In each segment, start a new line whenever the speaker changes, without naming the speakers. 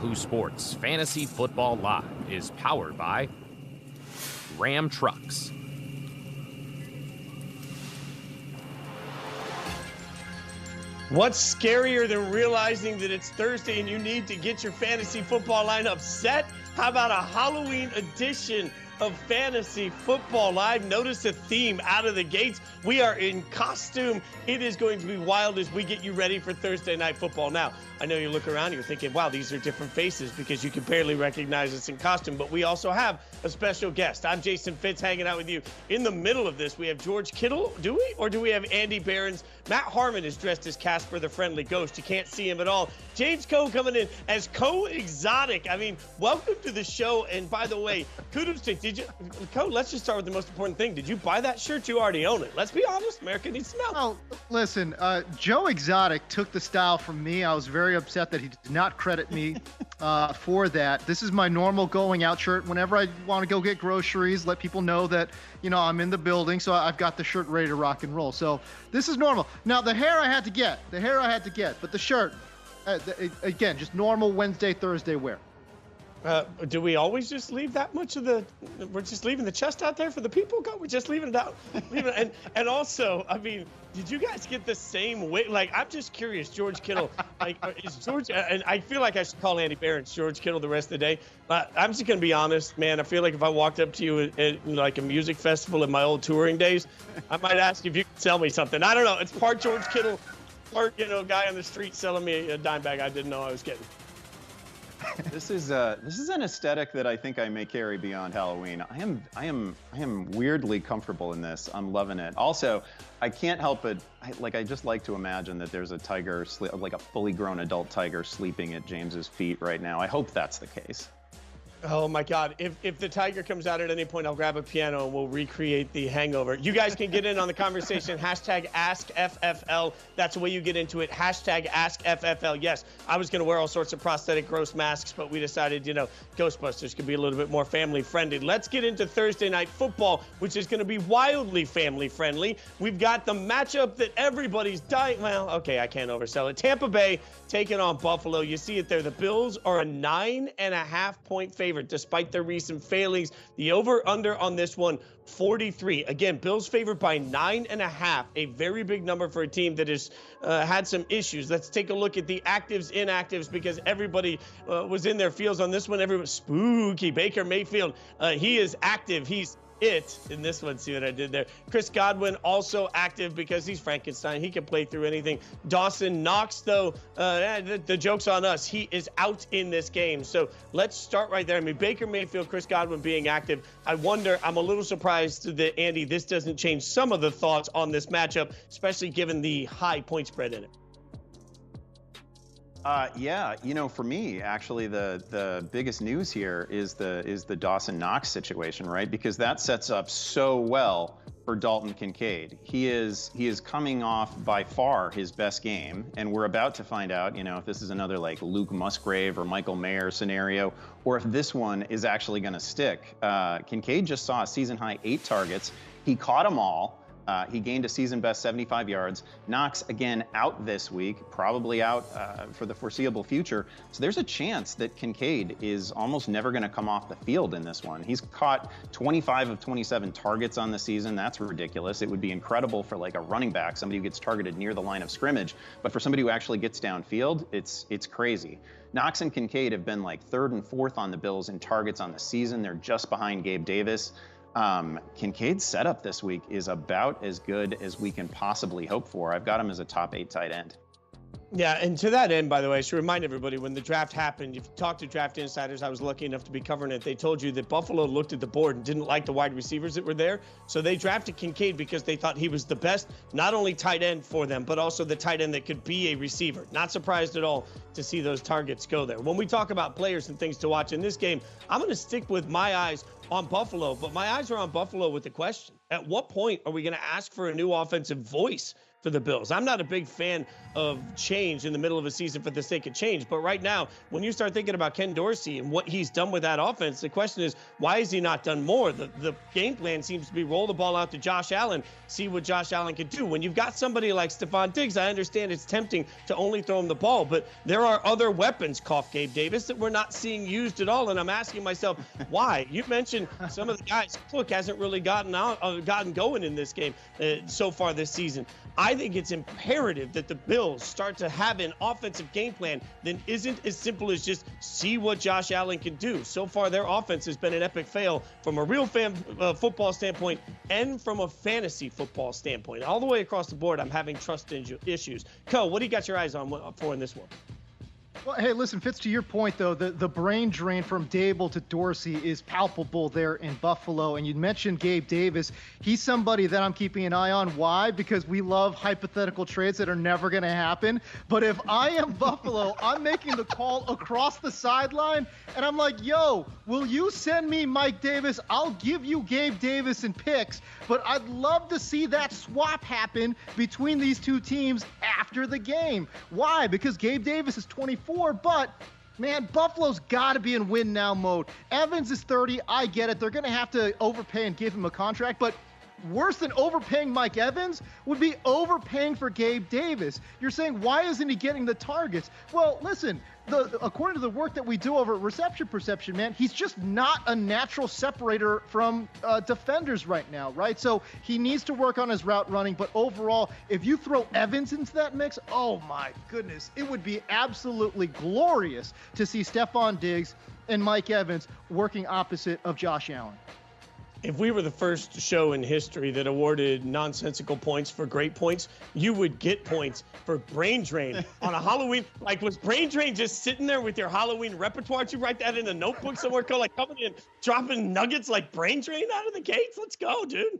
Yahoo Sports Fantasy Football Live is powered by Ram Trucks.
What's scarier than realizing that it's Thursday and you need to get your fantasy football lineup set? How about a Halloween edition of Fantasy Football Live? Notice a theme out of the gates. We are in costume. It is going to be wild as we get you ready for Thursday Night Football. Now, I know you look around, you're thinking, wow, these are different faces because you can barely recognize us in costume, but we also have a special guest. I'm Jason Fitz hanging out with you. In the middle of this, we have George Kittle, do we? Or do we have Andy Behrens? Matt Harmon is dressed as Casper the Friendly Ghost. You can't see him at all. James Coe coming in as Coe Exotic. I mean, welcome to the show. And by the way, kudos to, Coe, let's just start with the most important thing. Did you buy that shirt? You already own it. Let's be honest. America needs to know.
Oh, listen, Joe Exotic took the style from me. I was very upset that he did not credit me for that. This is my normal going out shirt. Whenever I want to go get groceries, let people know that, you know, I'm in the building. So I've got the shirt ready to rock and roll. So this is normal. Now, the hair I had to get, but the shirt, again, just normal Wednesday, Thursday wear.
Do we always just leave that much of we're just leaving the chest out there for the people? We're just leaving it out. And also, I mean, did you guys get the same way? Like, I'm just curious, George Kittle, like, is George, and I feel like I should call Andy Behrens George Kittle the rest of the day. I'm just going to be honest, man. I feel like if I walked up to you at like a music festival in my old touring days, I might ask if you could sell me something. I don't know. It's part George Kittle, part, guy on the street selling me a dime bag I didn't know I was getting.
This is an aesthetic that I think I may carry beyond Halloween. I am weirdly comfortable in this. I'm loving it. Also, I can't help but I just like to imagine that there's a tiger, like a fully grown adult tiger, sleeping at James's feet right now. I hope that's the case.
Oh my God. If the tiger comes out at any point, I'll grab a piano and we'll recreate the hangover. You guys can get in on the conversation. Hashtag AskFFL. That's the way you get into it. Hashtag AskFFL. Yes, I was going to wear all sorts of prosthetic gross masks, but we decided, Ghostbusters could be a little bit more family friendly. Let's get into Thursday Night Football, which is going to be wildly family friendly. We've got the matchup that everybody's dying. Well, okay, I can't oversell it. Tampa Bay taking on Buffalo. You see it there. The Bills are a 9.5-point favorite. Despite their recent failings. The over-under on this one, 43. Again, Bills favored by 9.5, a very big number for a team that has had some issues. Let's take a look at the actives, inactives, because everybody was in their fields on this one. Everyone spooky. Baker Mayfield, he is active. He's in this one. See what I did there? Chris Godwin also active because he's Frankenstein. He can play through anything. Dawson Knox, though, the joke's on us. He is out in this game. So let's start right there. I mean, Baker Mayfield, Chris Godwin being active. I wonder, I'm a little surprised that, Andy, this doesn't change some of the thoughts on this matchup, especially given the high point spread in it.
Yeah, for me, actually, the biggest news here is the Dawson Knox situation, right? Because that sets up so well for Dalton Kincaid. He is coming off by far his best game, and we're about to find out, if this is another like Luke Musgrave or Michael Mayer scenario, or if this one is actually going to stick. Kincaid just saw a season-high 8 targets. He caught them all. He gained a season-best 75 yards. Knox, again, out this week, probably out for the foreseeable future. So there's a chance that Kincaid is almost never going to come off the field in this one. He's caught 25 of 27 targets on the season. That's ridiculous. It would be incredible for like a running back, somebody who gets targeted near the line of scrimmage. But for somebody who actually gets downfield, it's crazy. Knox and Kincaid have been like 3rd and 4th on the Bills in targets on the season. They're just behind Gabe Davis. Kincaid's setup this week is about as good as we can possibly hope for. I've got him as a top 8 tight end.
Yeah, and to that end, by the way, I should remind everybody, when the draft happened, if you talked to draft insiders, I was lucky enough to be covering it, they told you that Buffalo looked at the board and didn't like the wide receivers that were there. So they drafted Kincaid because they thought he was the best, not only tight end for them, but also the tight end that could be a receiver. Not surprised at all to see those targets go there. When we talk about players and things to watch in this game, I'm going to stick with my eyes on Buffalo, but my eyes are on Buffalo with the question. At what point are we going to ask for a new offensive voice for the Bills. I'm not a big fan of change in the middle of a season for the sake of change. But right now, when you start thinking about Ken Dorsey and what he's done with that offense, the question is, why has he not done more? The game plan seems to be roll the ball out to Josh Allen, see what Josh Allen can do. When you've got somebody like Stephon Diggs, I understand it's tempting to only throw him the ball, but there are other weapons, cough Gabe Davis, that we're not seeing used at all. And I'm asking myself, why? You mentioned some of the guys. Cook hasn't really gotten going in this game so far this season. I think it's imperative that the Bills start to have an offensive game plan that isn't as simple as just see what Josh Allen can do. So far, their offense has been an epic fail from a real football standpoint and from a fantasy football standpoint. All the way across the board, I'm having trust issues. Co, what do you got your eyes on for in this one?
Well, hey, listen, Fitz, to your point, though, the brain drain from Dable to Dorsey is palpable there in Buffalo. And you mentioned Gabe Davis. He's somebody that I'm keeping an eye on. Why? Because we love hypothetical trades that are never going to happen. But if I am Buffalo, I'm making the call across the sideline, and I'm like, yo, will you send me Mike Davis? I'll give you Gabe Davis and picks. But I'd love to see that swap happen between these two teams after the game. Why? Because Gabe Davis is 24. But, man, Buffalo's got to be in win-now mode. Evans is 30. I get it. They're going to have to overpay and give him a contract. But worse than overpaying Mike Evans would be overpaying for Gabe Davis. You're saying, why isn't he getting the targets? Well, listen, according to the work that we do over at Reception Perception, man, he's just not a natural separator from defenders right now, right? So he needs to work on his route running. But overall, if you throw Evans into that mix, oh my goodness, it would be absolutely glorious to see Stephon Diggs and Mike Evans working opposite of Josh Allen.
If we were the first show in history that awarded nonsensical points for great points, you would get points for brain drain on a Halloween. Like, was brain drain just sitting there with your Halloween repertoire? Did you write that in a notebook somewhere? Like coming in, dropping nuggets like brain drain out of the gates? Let's go, dude.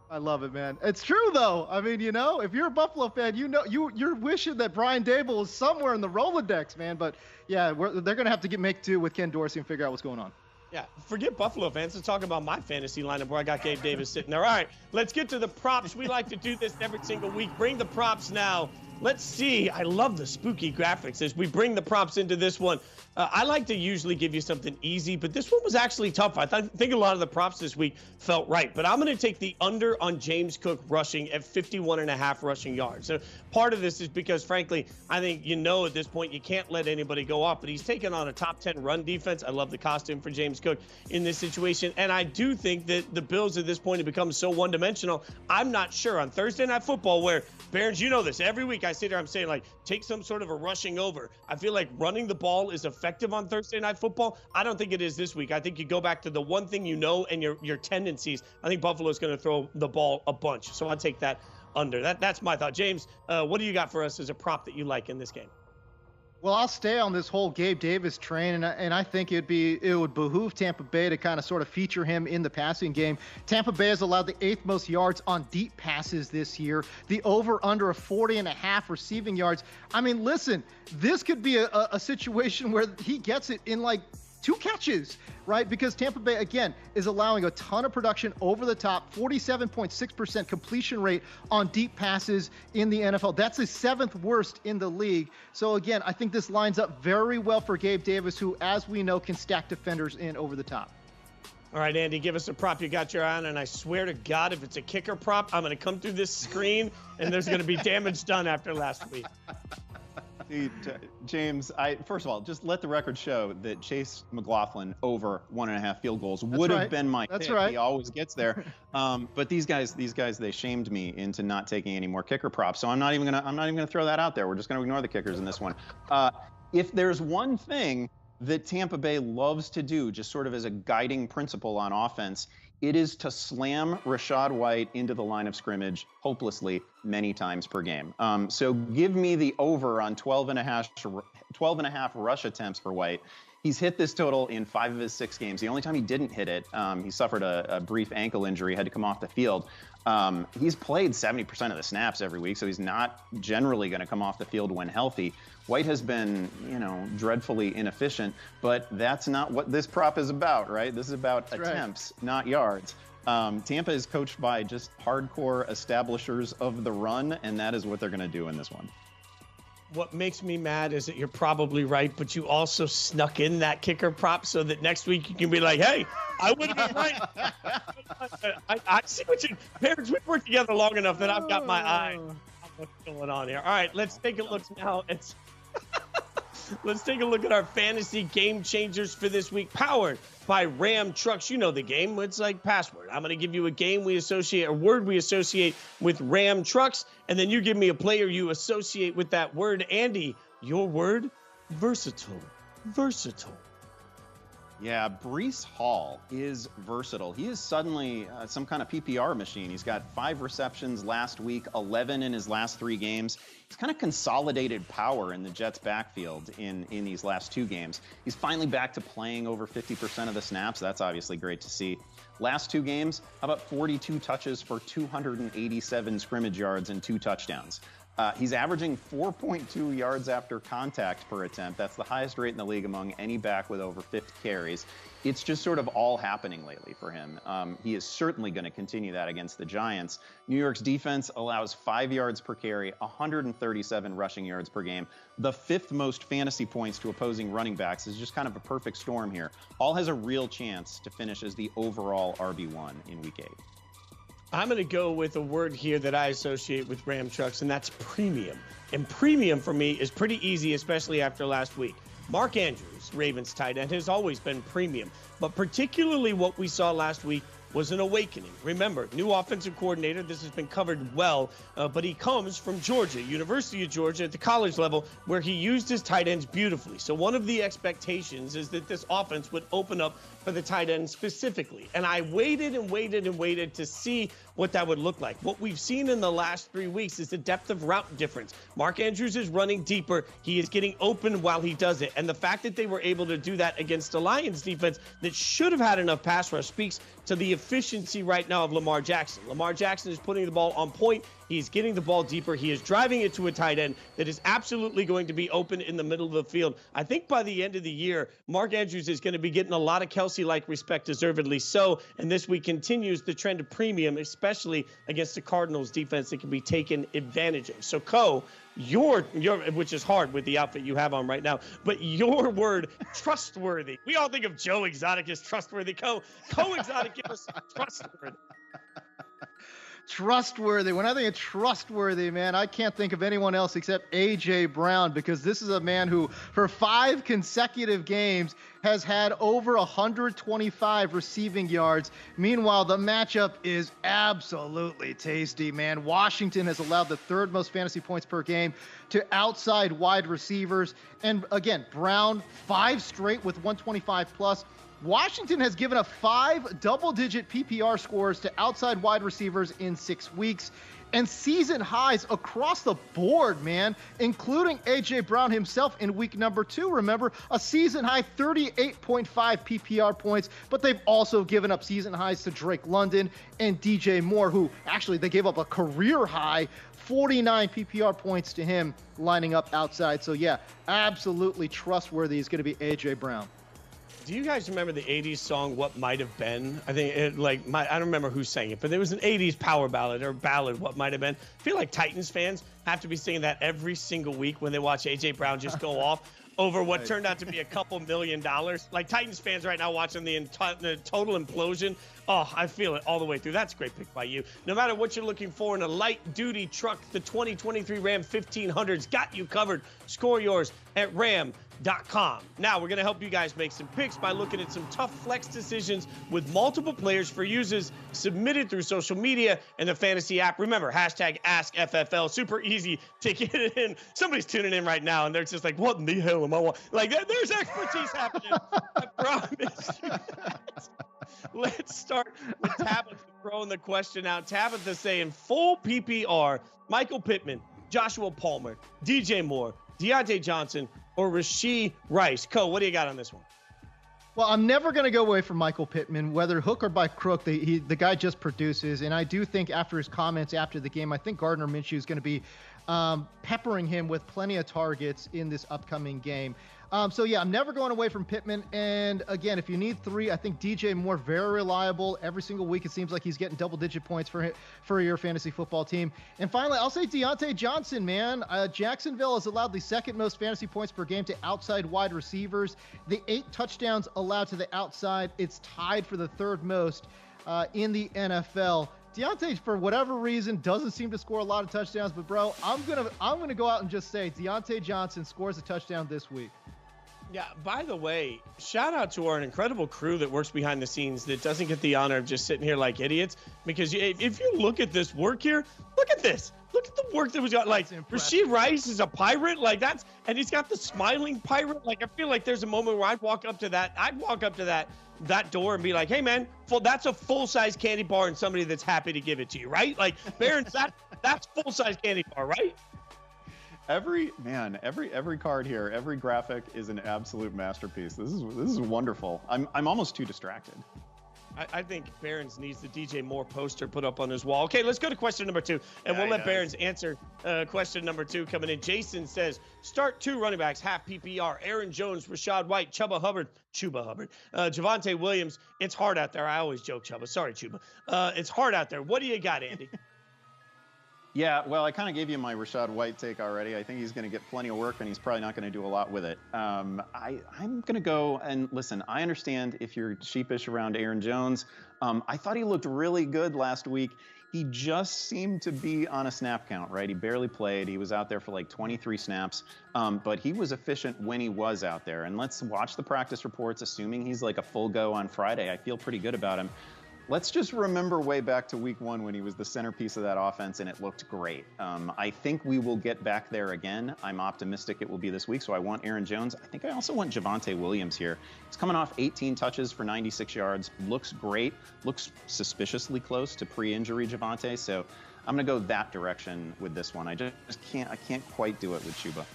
I love it, man. It's true, though. I mean, if you're a Buffalo fan, you're wishing that Brian Dable is somewhere in the Rolodex, man. But, yeah, they're going to have to make do with Ken Dorsey and figure out what's going on.
Yeah, forget Buffalo fans. Let's talk about my fantasy lineup where I got Gabe Davis sitting there. All right, let's get to the props. We like to do this every single week. Bring the props now. Let's see. I love the spooky graphics as we bring the props into this one. I like to usually give you something easy, but this one was actually tough. I think a lot of the props this week felt right, but I'm going to take the under on James Cook rushing at 51.5 rushing yards. So part of this is because, frankly, I think at this point you can't let anybody go off, but he's taken on a top 10 run defense. I love the costume for James Cook in this situation, and I do think that the Bills at this point have become so one-dimensional. I'm not sure on Thursday Night Football where, Barons, you know this, every week I sit there, I'm saying, like, take some sort of a rushing over. I feel like running the ball is effective on Thursday Night Football. I don't think it is this week. I think you go back to the one thing you know and your tendencies. I think Buffalo's going to throw the ball a bunch, so I'll take that under. That's my thought. James, what do you got for us as a prop that you like in this game?
Well, I'll stay on this whole Gabe Davis train, and I think it would behoove Tampa Bay to kind of sort of feature him in the passing game. Tampa Bay has allowed the 8th most yards on deep passes this year. The over/under of 40.5 receiving yards. I mean, listen, this could be a situation where he gets it in like 2 catches, right? Because Tampa Bay, again, is allowing a ton of production over the top, 47.6% completion rate on deep passes in the NFL. That's the 7th worst in the league. So, again, I think this lines up very well for Gabe Davis, who, as we know, can stack defenders in over the top.
All right, Andy, give us a prop you got your eye on, and I swear to God, if it's a kicker prop, I'm going to come through this screen, and there's going to be damage done after last week.
See, James, first of all, just let the record show that Chase McLaughlin over 1.5 field goals would have been my pick. Right. He always gets there. But these guys, they shamed me into not taking any more kicker props. So I'm not even gonna throw that out there. We're just gonna ignore the kickers in this one. If there's one thing that Tampa Bay loves to do, just sort of as a guiding principle on offense, it is to slam Rachaad White into the line of scrimmage hopelessly many times per game. So give me the over on 12.5 rush attempts for White. He's hit this total in 5 of his 6 games. The only time he didn't hit it, he suffered a brief ankle injury, had to come off the field. He's played 70% of the snaps every week, so he's not generally going to come off the field when healthy. White has been, dreadfully inefficient, but that's not what this prop is about, right? This is about attempts, not yards. Tampa is coached by just hardcore establishers of the run, and that is what they're going to do in this one.
What makes me mad is that you're probably right, but you also snuck in that kicker prop so that next week you can be like, hey, I would have been right. I see what you parents, we've worked together long enough that I've got my eye on what's going on here. All right, let's take a look now. Let's take a look at our fantasy game changers for this week, powered by Ram Trucks. You know the game. It's like password. I'm going to give you a game we associate, a word we associate with Ram Trucks, and then you give me a player you associate with that word. Andy, your word? Versatile. Versatile.
Yeah, Breece Hall is versatile. He is suddenly some kind of PPR machine. He's got 5 receptions last week, 11 in his last 3 games. He's kind of consolidated power in the Jets' backfield in these last 2 games. He's finally back to playing over 50% of the snaps. That's obviously great to see. Last 2 games, how about 42 touches for 287 scrimmage yards and 2 touchdowns? He's averaging 4.2 yards after contact per attempt. That's the highest rate in the league among any back with over 50 carries. It's just sort of all happening lately for him. He is certainly going to continue that against the Giants. New York's defense allows 5 yards per carry, 137 rushing yards per game. The 5th most fantasy points to opposing running backs is just kind of a perfect storm here. Hall has a real chance to finish as the overall RB1 in Week 8.
I'm going to go with a word here that I associate with Ram Trucks, and that's premium. And premium for me is pretty easy, especially after last week. Mark Andrews, Ravens tight end, has always been premium, but particularly what we saw last week was an awakening. Remember, new offensive coordinator. This has been covered well, but he comes from Georgia, University of Georgia at the college level, where he used his tight ends beautifully. So one of the expectations is that this offense would open up for the tight end specifically. And I waited and waited and waited to see what that would look like. What we've seen in the last 3 weeks is the depth of route difference. Mark Andrews is running deeper. He is getting open while he does it. And the fact that they were able to do that against the Lions defense that should have had enough pass rush speaks to the efficiency right now of Lamar Jackson. Lamar Jackson is putting the ball on point. He's getting the ball deeper. He is driving it to a tight end that is absolutely going to be open in the middle of the field. I think by the end of the year, Mark Andrews is going to be getting a lot of Kelsey-like respect, deservedly so. And this week continues the trend of premium, especially against the Cardinals defense that can be taken advantage of. So, Co, your which is hard with the outfit you have on right now, but your word, trustworthy. We all think of Joe Exotic as trustworthy. Co Exotic, give us trustworthy.
Trustworthy. When I think of trustworthy, man, I can't think of anyone else except A.J. Brown, because this is a man who, for 5 consecutive games, has had over 125 receiving yards. Meanwhile, the matchup is absolutely tasty, man. Washington has allowed the 3rd most fantasy points per game to outside wide receivers. And again, Brown, 5 straight with 125 plus. Washington has given up 5 double-digit PPR scores to outside wide receivers in 6 weeks, and season highs across the board, man, including A.J. Brown himself in week number 2. Remember, a season-high 38.5 PPR points, but they've also given up season highs to Drake London and DJ Moore, who actually they gave up a career-high 49 PPR points to him lining up outside. So, yeah, absolutely trustworthy is going to be A.J. Brown.
Do you guys remember the 80s song, What Might Have Been? I think I don't remember who sang it, but there was an 80s power ballad or ballad, What Might Have Been. I feel like Titans fans have to be singing that every single week when they watch A.J. Brown just go off over what turned out to be a couple $1 million. Like Titans fans right now watching the total implosion. Oh, I feel it all the way through. That's a great pick by you. No matter what you're looking for in a light-duty truck, the 2023 Ram 1500's got you covered. Score yours at ram.com. Now, we're going to help you guys make some picks by looking at some tough flex decisions with multiple players for users submitted through social media and the fantasy app. Remember, hashtag AskFFL. Super easy to get it in. Somebody's tuning in right now, and they're just like, what in the hell am I watching? Like, there's expertise happening. I promise you that. Let's start with Tabitha throwing the question out. Tabitha saying full PPR, Michael Pittman, Joshua Palmer, DJ Moore, Deontay Johnson, or Rashee Rice. Co, what do you got on this one?
Well, I'm never going to go away from Michael Pittman, whether hook or by crook. The guy just produces, and I do think after his comments after the game, I think Gardner Minshew is going to be peppering him with plenty of targets in this upcoming game. So yeah, I'm never going away from Pittman. And again, if you need 3, I think DJ Moore, very reliable. Every single week, it seems like he's getting double-digit points for your fantasy football team. And finally, I'll say Deontay Johnson, man. Jacksonville has allowed the 2nd most fantasy points per game to outside wide receivers. The 8 touchdowns allowed to the outside, it's tied for the 3rd most in the NFL. Deontay, for whatever reason, doesn't seem to score a lot of touchdowns. But bro, I'm gonna go out and just say Deontay Johnson scores a touchdown this week.
Yeah, by the way, shout out to our incredible crew that works behind the scenes that doesn't get the honor of just sitting here like idiots. Because if you look at this work here, look at this. Look at the work that was got. Like, Rashee Rice is a pirate. Like, and he's got the smiling pirate. Like, I feel like there's a moment where I'd walk up to that door and be like, hey, man, that's a full-size candy bar and somebody that's happy to give it to you, right? Like, Barron's, that's full-size candy bar, right?
Every card here, every graphic is an absolute masterpiece. This is wonderful. I'm almost too distracted.
I think Barron's needs the DJ Moore poster put up on his wall. Okay, let's go to question number 2, and we'll let Barron's answer question number 2 coming in. Jason says, start 2 running backs, half PPR, Aaron Jones, Rashad White, Chuba Hubbard, Javonte Williams. It's hard out there. I always joke, Chuba. Sorry, Chuba. It's hard out there. What do you got, Andy?
Yeah, well, I kind of gave you my Rashad White take already. I think he's going to get plenty of work, and he's probably not going to do a lot with it. I'm going to go and listen. I understand if you're sheepish around Aaron Jones. I thought he looked really good last week. He just seemed to be on a snap count, right? He barely played. He was out there for like 23 snaps, but he was efficient when he was out there. And let's watch the practice reports, assuming he's like a full go on Friday. I feel pretty good about him. Let's just remember way back to week 1 when he was the centerpiece of that offense and it looked great. I think we will get back there again. I'm optimistic it will be this week, so I want Aaron Jones. I think I also want Javonte Williams here. He's coming off 18 touches for 96 yards. Looks great. Looks suspiciously close to pre-injury Javonte, so I'm going to go that direction with this one. I can't quite do it with Chuba.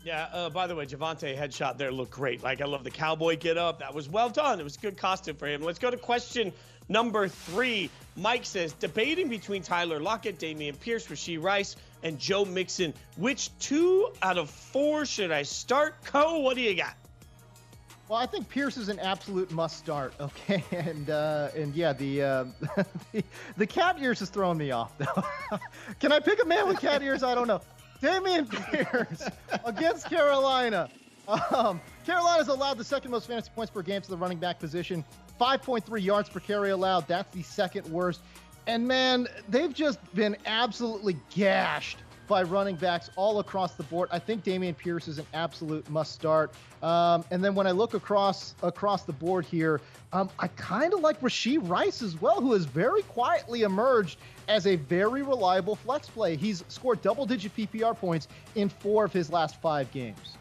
Yeah, by the way, Javonte headshot there looked great. Like, I love the cowboy get up. That was well done. It was a good costume for him. Let's go to question number 3. Mike says, debating between Tyler Lockett, Dameon Pierce, Rashee Rice, and Joe Mixon. Which 2 out of 4 should I start? Co, what do you got?
Well, I think Pierce is an absolute must start. Okay, and yeah, the cat ears is throwing me off though. Can I pick a man with cat ears? I don't know. Dameon Pierce against Carolina. Carolina's allowed the 2nd most fantasy points per game to the running back position. 5.3 yards per carry allowed. That's the 2nd worst. And man, they've just been absolutely gashed by running backs all across the board. I think Dameon Pierce is an absolute must start. And then when I look across the board here, I kind of like Rashee Rice as well, who has very quietly emerged as a very reliable flex play. He's scored double-digit PPR points in 4 of his last 5 games.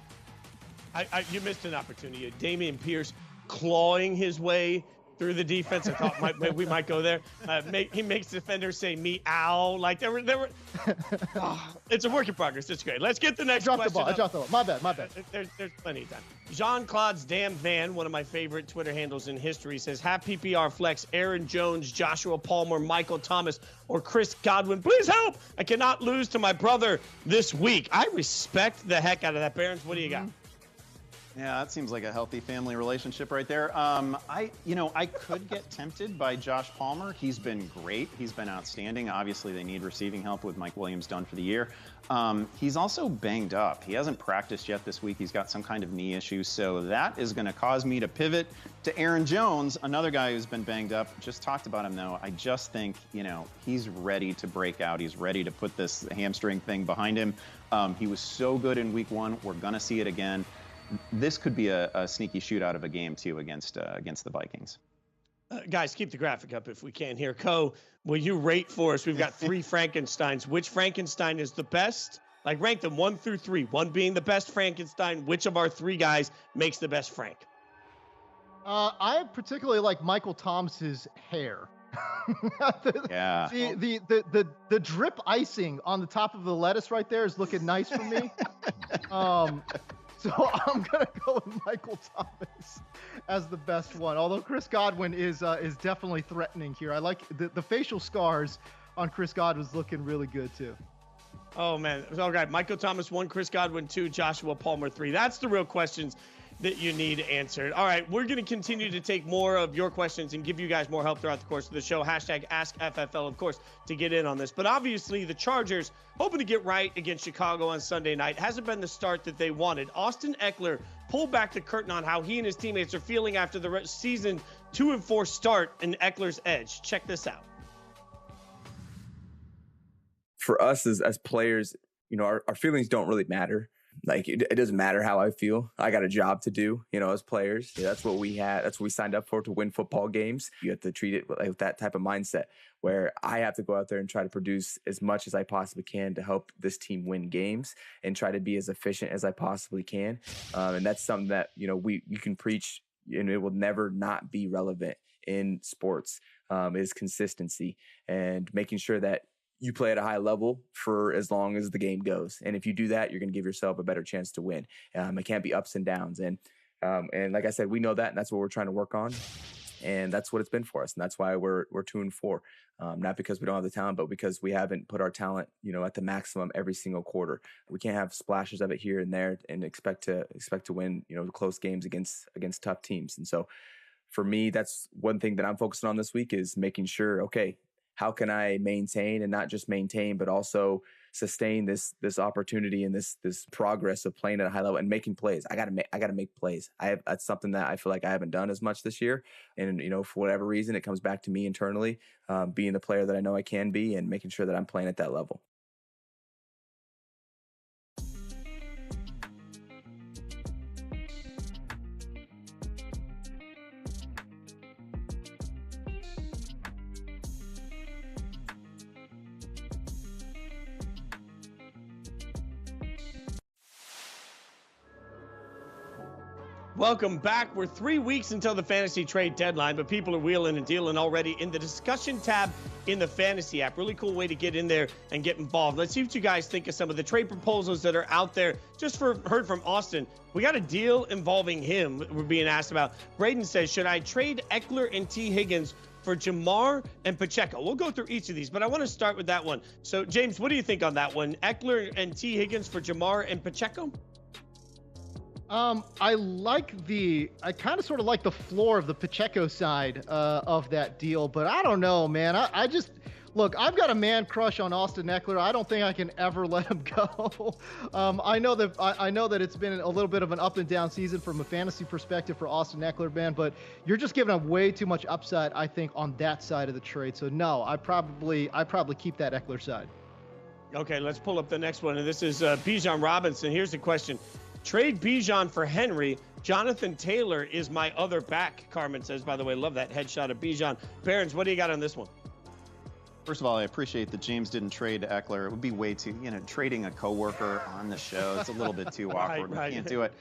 You missed an opportunity. Dameon Pierce clawing his way through the defense. I thought we might go there. He makes defenders say meow. Like there were. It's a work in progress. It's great. Let's get the next question.
I dropped the ball. My bad.
There's plenty of time. Jean-Claude's Damn Van, one of my favorite Twitter handles in history, says, have PPR flex Aaron Jones, Joshua Palmer, Michael Thomas, or Chris Godwin. Please help. I cannot lose to my brother this week. I respect the heck out of that. Barons, what do you got?
Yeah, that seems like a healthy family relationship right there. I could get tempted by Josh Palmer. He's been great. He's been outstanding. Obviously, they need receiving help with Mike Williams done for the year. He's also banged up. He hasn't practiced yet this week. He's got some kind of knee issue. So that is going to cause me to pivot to Aaron Jones, another guy who's been banged up. Just talked about him, though. I just think, he's ready to break out. He's ready to put this hamstring thing behind him. He was so good in week 1. We're going to see it again. This could be a sneaky shootout of a game, too, against the Vikings.
Guys, keep the graphic up if we can here. Co, will you rate for us? We've got 3 Frankensteins. Which Frankenstein is the best? Like, rank them 1 through 3. 1 being the best Frankenstein. Which of our 3 guys makes the best Frank?
I particularly like Michael Thomas's hair.
Yeah.
The drip icing on the top of the lettuce right there is looking nice for me. So I'm going to go with Michael Thomas as the best one. Although Chris Godwin is definitely threatening here. I like the facial scars on Chris Godwin's looking really good too.
Oh, man. All right. Michael Thomas 1, Chris Godwin 2, Joshua Palmer 3. That's the real questions that you need answered. All right. We're going to continue to take more of your questions and give you guys more help throughout the course of the show. Hashtag AskFFL, of course, to get in on this. But obviously, the Chargers hoping to get right against Chicago on Sunday night. Hasn't been the start that they wanted. Austin Eckler pulled back the curtain on how he and his teammates are feeling after the season 2-4 start in Eckler's edge. Check this out.
For us as players, our feelings don't really matter. Like it doesn't matter how I feel. I got a job to do, as players. That's what we had. That's what we signed up for, to win football games. You have to treat it with that type of mindset where I have to go out there and try to produce as much as I possibly can to help this team win games and try to be as efficient as I possibly can. And that's something that, you can preach, and it will never not be relevant in sports, is consistency and making sure that you play at a high level for as long as the game goes. And if you do that, you're going to give yourself a better chance to win. It can't be ups and downs. And like I said, we know that, and that's what we're trying to work on. And that's what it's been for us. And that's why we're 2-4. Not because we don't have the talent, but because we haven't put our talent, at the maximum every single quarter. We can't have splashes of it here and there and expect to win, close games against tough teams. And so for me, that's one thing that I'm focusing on this week, is making sure, okay, how can I maintain, and not just maintain, but also sustain this opportunity and this progress of playing at a high level and making plays? I gotta make plays. That's something that I feel like I haven't done as much this year. And, for whatever reason, it comes back to me internally, being the player that I know I can be and making sure that I'm playing at that level.
Welcome back. We're 3 weeks until the fantasy trade deadline, but people are wheeling and dealing already in the discussion tab in the fantasy app. Really cool way to get in there and get involved. Let's see what you guys think of some of the trade proposals that are out there. Heard from Austin. We got a deal involving him we're being asked about. Braden says, should I trade Eckler and T. Higgins for Jamar and Pacheco? We'll go through each of these, but I want to start with that one. So, James, what do you think on that one? Eckler and T. Higgins for Jamar and Pacheco?
I kind of sort of like the floor of the Pacheco side of that deal, but I don't know, man. I just look, I've got a man crush on Austin Eckler. I don't think I can ever let him go. I know that it's been a little bit of an up and down season from a fantasy perspective for Austin Eckler, man, but you're just giving him way too much upside, I think, on that side of the trade. So no, I probably keep that Eckler side.
Okay, let's pull up the next one, and this is Bijan Robinson. Here's the question. Trade Bijan for Henry. Jonathan Taylor is my other back, Carmen says. By the way, love that headshot of Bijan. Barons, what do you got on this one?
First of all, I appreciate that James didn't trade Eckler. It would be way too, trading a coworker on the show. It's a little bit too awkward.
Right.
We can't do it.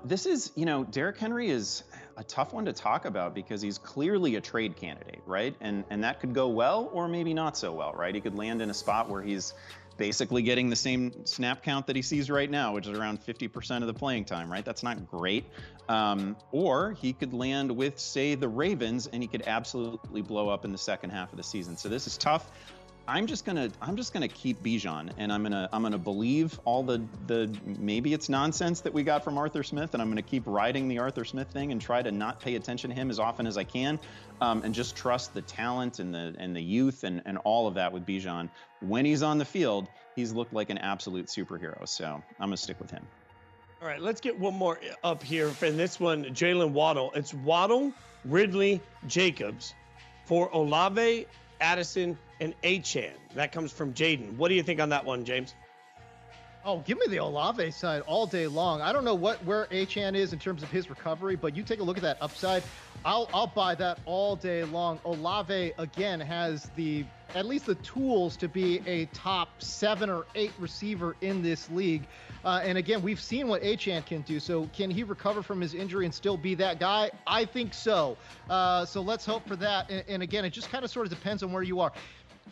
This is, Derrick Henry is a tough one to talk about because he's clearly a trade candidate, right? And that could go well or maybe not so well, right? He could land in a spot where he's basically getting the same snap count that he sees right now, which is around 50% of the playing time, right? That's not great. Or he could land with, say, the Ravens, and he could absolutely blow up in the second half of the season. So this is tough. I'm just gonna keep Bijan, and I'm gonna believe all the maybe it's nonsense that we got from Arthur Smith, and I'm gonna keep riding the Arthur Smith thing and try to not pay attention to him as often as I can, and just trust the talent and the youth and all of that with Bijan. When he's on the field, he's looked like an absolute superhero. So I'm gonna stick with him.
All right, let's get one more up here. And this one, Jalen Waddle. It's Waddle, Ridley, Jacobs for Olave, Addison, and Achane. That comes from Jaden. What do you think on that one, James?
Oh, give me the Olave side all day long. I don't know where Achane is in terms of his recovery, but you take a look at that upside. I'll buy that all day long. Olave, again, has at least the tools to be a top 7 or 8 receiver in this league. And again, we've seen what Achane can do. So can he recover from his injury and still be that guy? I think so. So let's hope for that. And again, it just kind of sort of depends on where you are.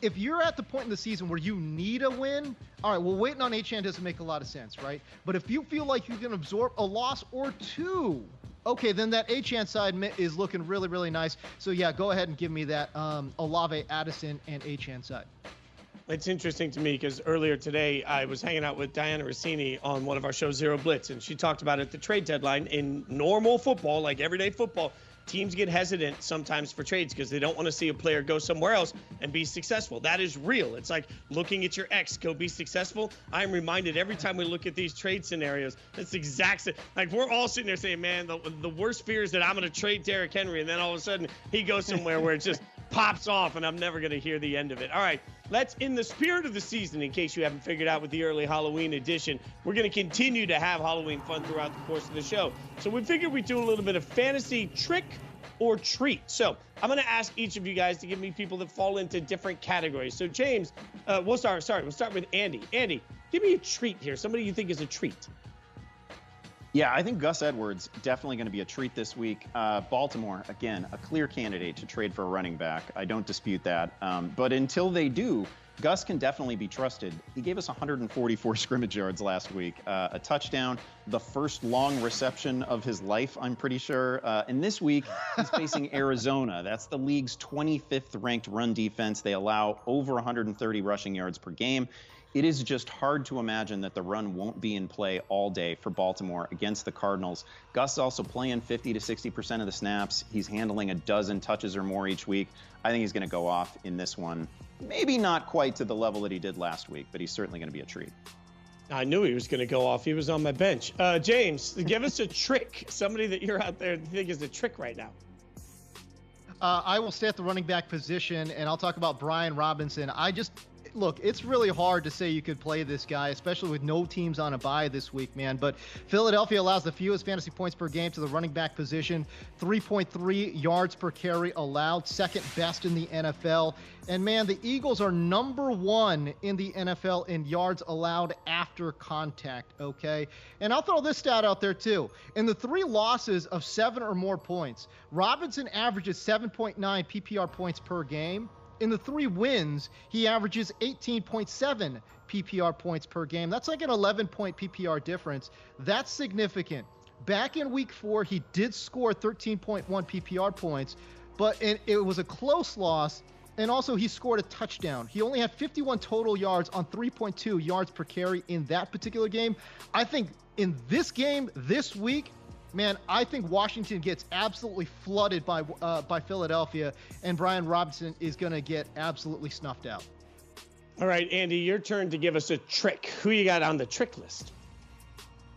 If you're at the point in the season where you need a win, all right, well, waiting on Achane doesn't make a lot of sense, right? But if you feel like you can absorb a loss or two, okay, then that Achane side is looking really, really nice. So, yeah, go ahead and give me that Olave, Addison, and Achane side.
It's interesting to me because earlier today I was hanging out with Diana Rossini on one of our shows, Zero Blitz, and she talked about at the trade deadline in normal football, like everyday football, teams get hesitant sometimes for trades because they don't want to see a player go somewhere else and be successful. That is real. It's like looking at your ex go be successful. I'm reminded every time we look at these trade scenarios, it's the exact same. Like we're all sitting there saying, man, the worst fear is that I'm going to trade Derrick Henry, and then all of a sudden he goes somewhere where it just pops off and I'm never going to hear the end of it. All right, let's, in the spirit of the season, in case you haven't figured out with the early Halloween edition, we're going to continue to have Halloween fun throughout the course of the show. So we figured we'd do a little bit of fantasy trick or treat. So I'm going to ask each of you guys to give me people that fall into different categories. So James, we'll start with Andy. Andy, give me a treat here. Somebody you think is a treat.
Yeah, I think Gus Edwards definitely going to be a treat this week. Baltimore, again, a clear candidate to trade for a running back. I don't dispute that. But until they do, Gus can definitely be trusted. He gave us 144 scrimmage yards last week, a touchdown, the first long reception of his life, I'm pretty sure. And this week, he's facing Arizona. That's the league's 25th ranked run defense. They allow over 130 rushing yards per game. It is just hard to imagine that the run won't be in play all day for Baltimore against the Cardinals. Gus is also playing 50 to 60% of the snaps. He's handling a dozen touches or more each week. I think he's going to go off in this one. Maybe not quite to the level that he did last week, but he's certainly going to be a treat.
I knew he was going to go off. He was on my bench. James, give us a trick. Somebody that you're out there think is a trick right now.
I will stay at the running back position, and I'll talk about Brian Robinson. Look, it's really hard to say you could play this guy, especially with no teams on a bye this week, man. But Philadelphia allows the fewest fantasy points per game to the running back position, 3.3 yards per carry allowed, second best in the NFL. And, man, the Eagles are number 1 in the NFL in yards allowed after contact, okay? And I'll throw this stat out there, too. In the 3 losses of 7 or more points, Robinson averages 7.9 PPR points per game. In the 3 wins, he averages 18.7 PPR points per game. That's like an 11-point PPR difference. That's significant. Back in week 4, he did score 13.1 PPR points, but it was a close loss, and also he scored a touchdown. He only had 51 total yards on 3.2 yards per carry in that particular game. I think in this game, this week, man, I think Washington gets absolutely flooded by Philadelphia, and Brian Robinson is going to get absolutely snuffed out.
All right, Andy, your turn to give us a trick. Who you got on the trick list?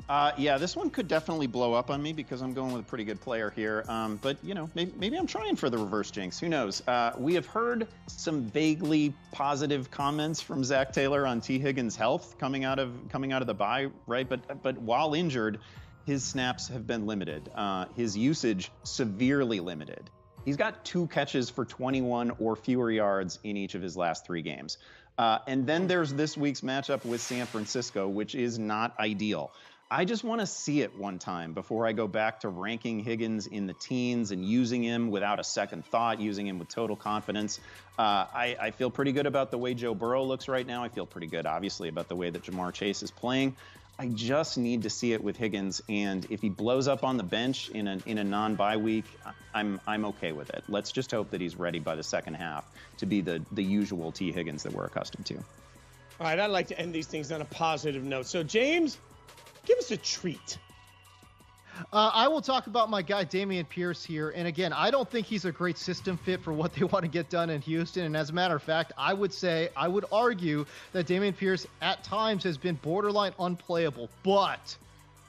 Yeah, this one could definitely blow up on me because I'm going with a pretty good player here. But, you know, maybe I'm trying for the reverse jinx. Who knows? We have heard some vaguely positive comments from Zach Taylor on T. Higgins' health coming out of the bye, right? But while injured, his snaps have been limited. His usage severely limited. He's got 2 catches for 21 or fewer yards in each of his last 3 games. And then there's this week's matchup with San Francisco, which is not ideal. I just want to see it one time before I go back to ranking Higgins in the teens and using him without a second thought, using him with total confidence. I feel pretty good about the way Joe Burrow looks right now. I feel pretty good, obviously, about the way that Jamar Chase is playing. I just need to see it with Higgins, and if he blows up on the bench in a non-bye week, I'm okay with it. Let's just hope that he's ready by the second half to be the usual T. Higgins that we're accustomed to.
All right, I'd like to end these things on a positive note. So, James, give us a treat.
I will talk about my guy Dameon Pierce here. And again, I don't think he's a great system fit for what they want to get done in Houston. And as a matter of fact, I would argue that Dameon Pierce at times has been borderline unplayable. But,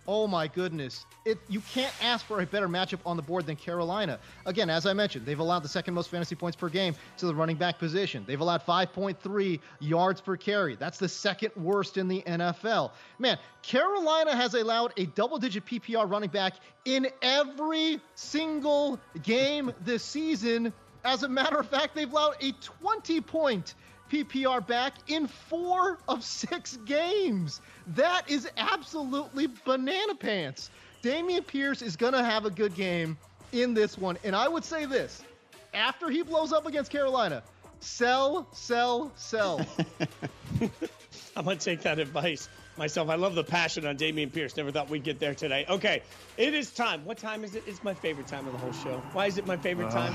oh my goodness, you can't ask for a better matchup on the board than Carolina. Again, as I mentioned, they've allowed the second most fantasy points per game to the running back position. They've allowed 5.3 yards per carry. That's the second worst in the NFL. Man, Carolina has allowed a double-digit PPR running back in every single game this season. As a matter of fact, they've allowed a 20-point PPR back in 4 of 6 games. That is absolutely banana pants. Dameon Pierce is going to have a good game in this one. And I would say this, after he blows up against Carolina, sell.
I'm going to take that advice myself. I love the passion on Dameon Pierce. Never thought we'd get there today. Okay, it is time. What time is it? It's my favorite time of the whole show. Why is it my favorite time?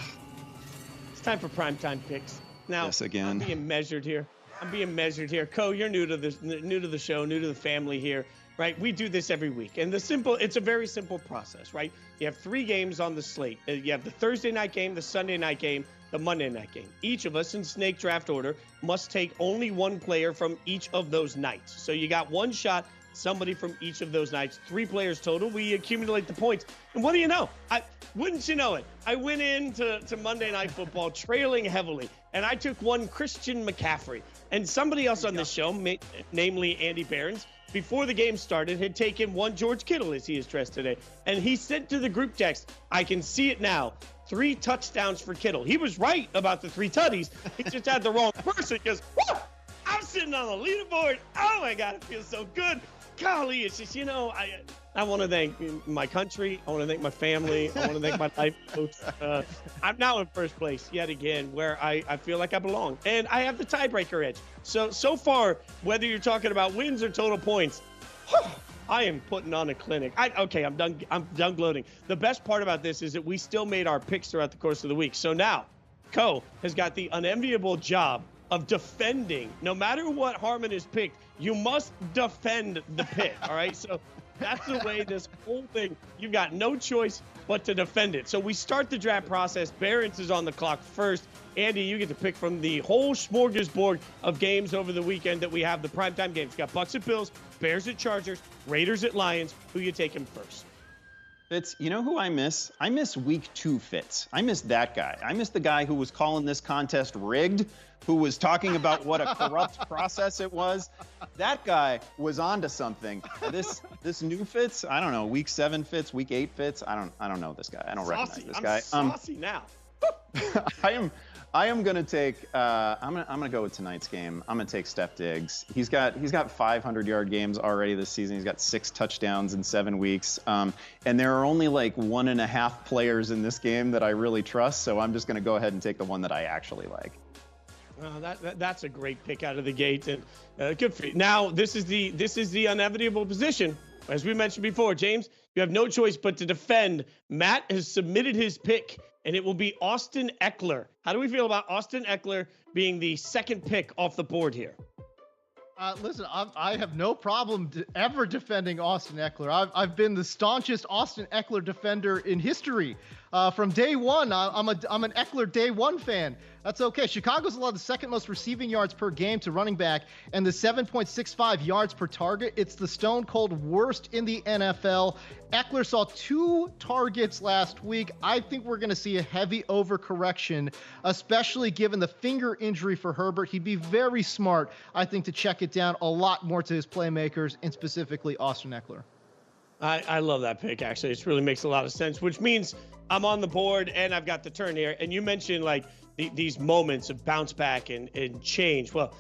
It's time for primetime picks. Now,
yes, again.
I'm being measured here. I'm being measured here. Co, you're new to the show, new to the family here, right? We do this every week. And it's a very simple process, right? You have 3 games on the slate. You have the Thursday night game, the Sunday night game, the Monday night game. Each of us in snake draft order must take only one player from each of those nights. So you got one shot, somebody from each of those nights, 3 players total. We accumulate the points. And what do you know? Wouldn't you know it? I went into Monday Night Football trailing heavily, and I took one Christian McCaffrey. And somebody else on this show, namely Andy Behrens, before the game started, had taken one George Kittle, as he is dressed today. And he sent to the group text, I can see it now, 3 touchdowns for Kittle. He was right about the 3 tutties. He just had the wrong person because, whoo, I'm sitting on the leaderboard. Oh, my God, it feels so good. Golly, it's just, I want to thank my country. I want to thank my family. I want to thank my life coach. I'm now in first place yet again, where I feel like I belong. And I have the tiebreaker edge. So far, whether you're talking about wins or total points, I am putting on a clinic. I'm done gloating. The best part about this is that we still made our picks throughout the course of the week. So now, Co has got the unenviable job of defending. No matter what Harmon has picked, you must defend the pick, all right? So that's the way this whole thing, you've got no choice but to defend it. So we start the draft process. Behrens is on the clock first. Andy, you get to pick from the whole smorgasbord of games over the weekend that we have, the primetime games. We've got Bucs at Bills, Bears at Chargers, Raiders at Lions. Who you taking first?
Fitz, you know who I miss? I miss week 2 Fitz. I miss that guy. I miss the guy who was calling this contest rigged, who was talking about what a corrupt process it was. That guy was onto something. This new Fitz, I don't know, week 7 Fitz, week 8 Fitz. I don't know this guy. I don't recognize this guy.
I'm saucy now.
I am gonna take. I'm gonna go with tonight's game. I'm gonna take Steph Diggs. He's got 500-yard games already this season. He's got 6 touchdowns in 7 weeks. And there are only like 1.5 players in this game that I really trust. So I'm just gonna go ahead and take the one that I actually like.
That's a great pick out of the gate, and good for you. Now this is the inevitable position, as we mentioned before. James, you have no choice but to defend. Matt has submitted his pick, and it will be Austin Eckler. How do we feel about Austin Eckler being the second pick off the board here?
Listen, I have no problem ever defending Austin Eckler. I've been the staunchest Austin Eckler defender in history. From day one, I'm an Eckler day one fan. That's okay. Chicago's allowed the second most receiving yards per game to running back and the 7.65 yards per target. It's the stone cold worst in the NFL. Eckler saw 2 targets last week. I think we're going to see a heavy overcorrection, especially given the finger injury for Herbert. He'd be very smart, I think, to check it down a lot more to his playmakers, and specifically Austin Eckler.
I love that pick, actually. It really makes a lot of sense, which means I'm on the board and I've got the turn here. And you mentioned like these moments of bounce back and change. Well,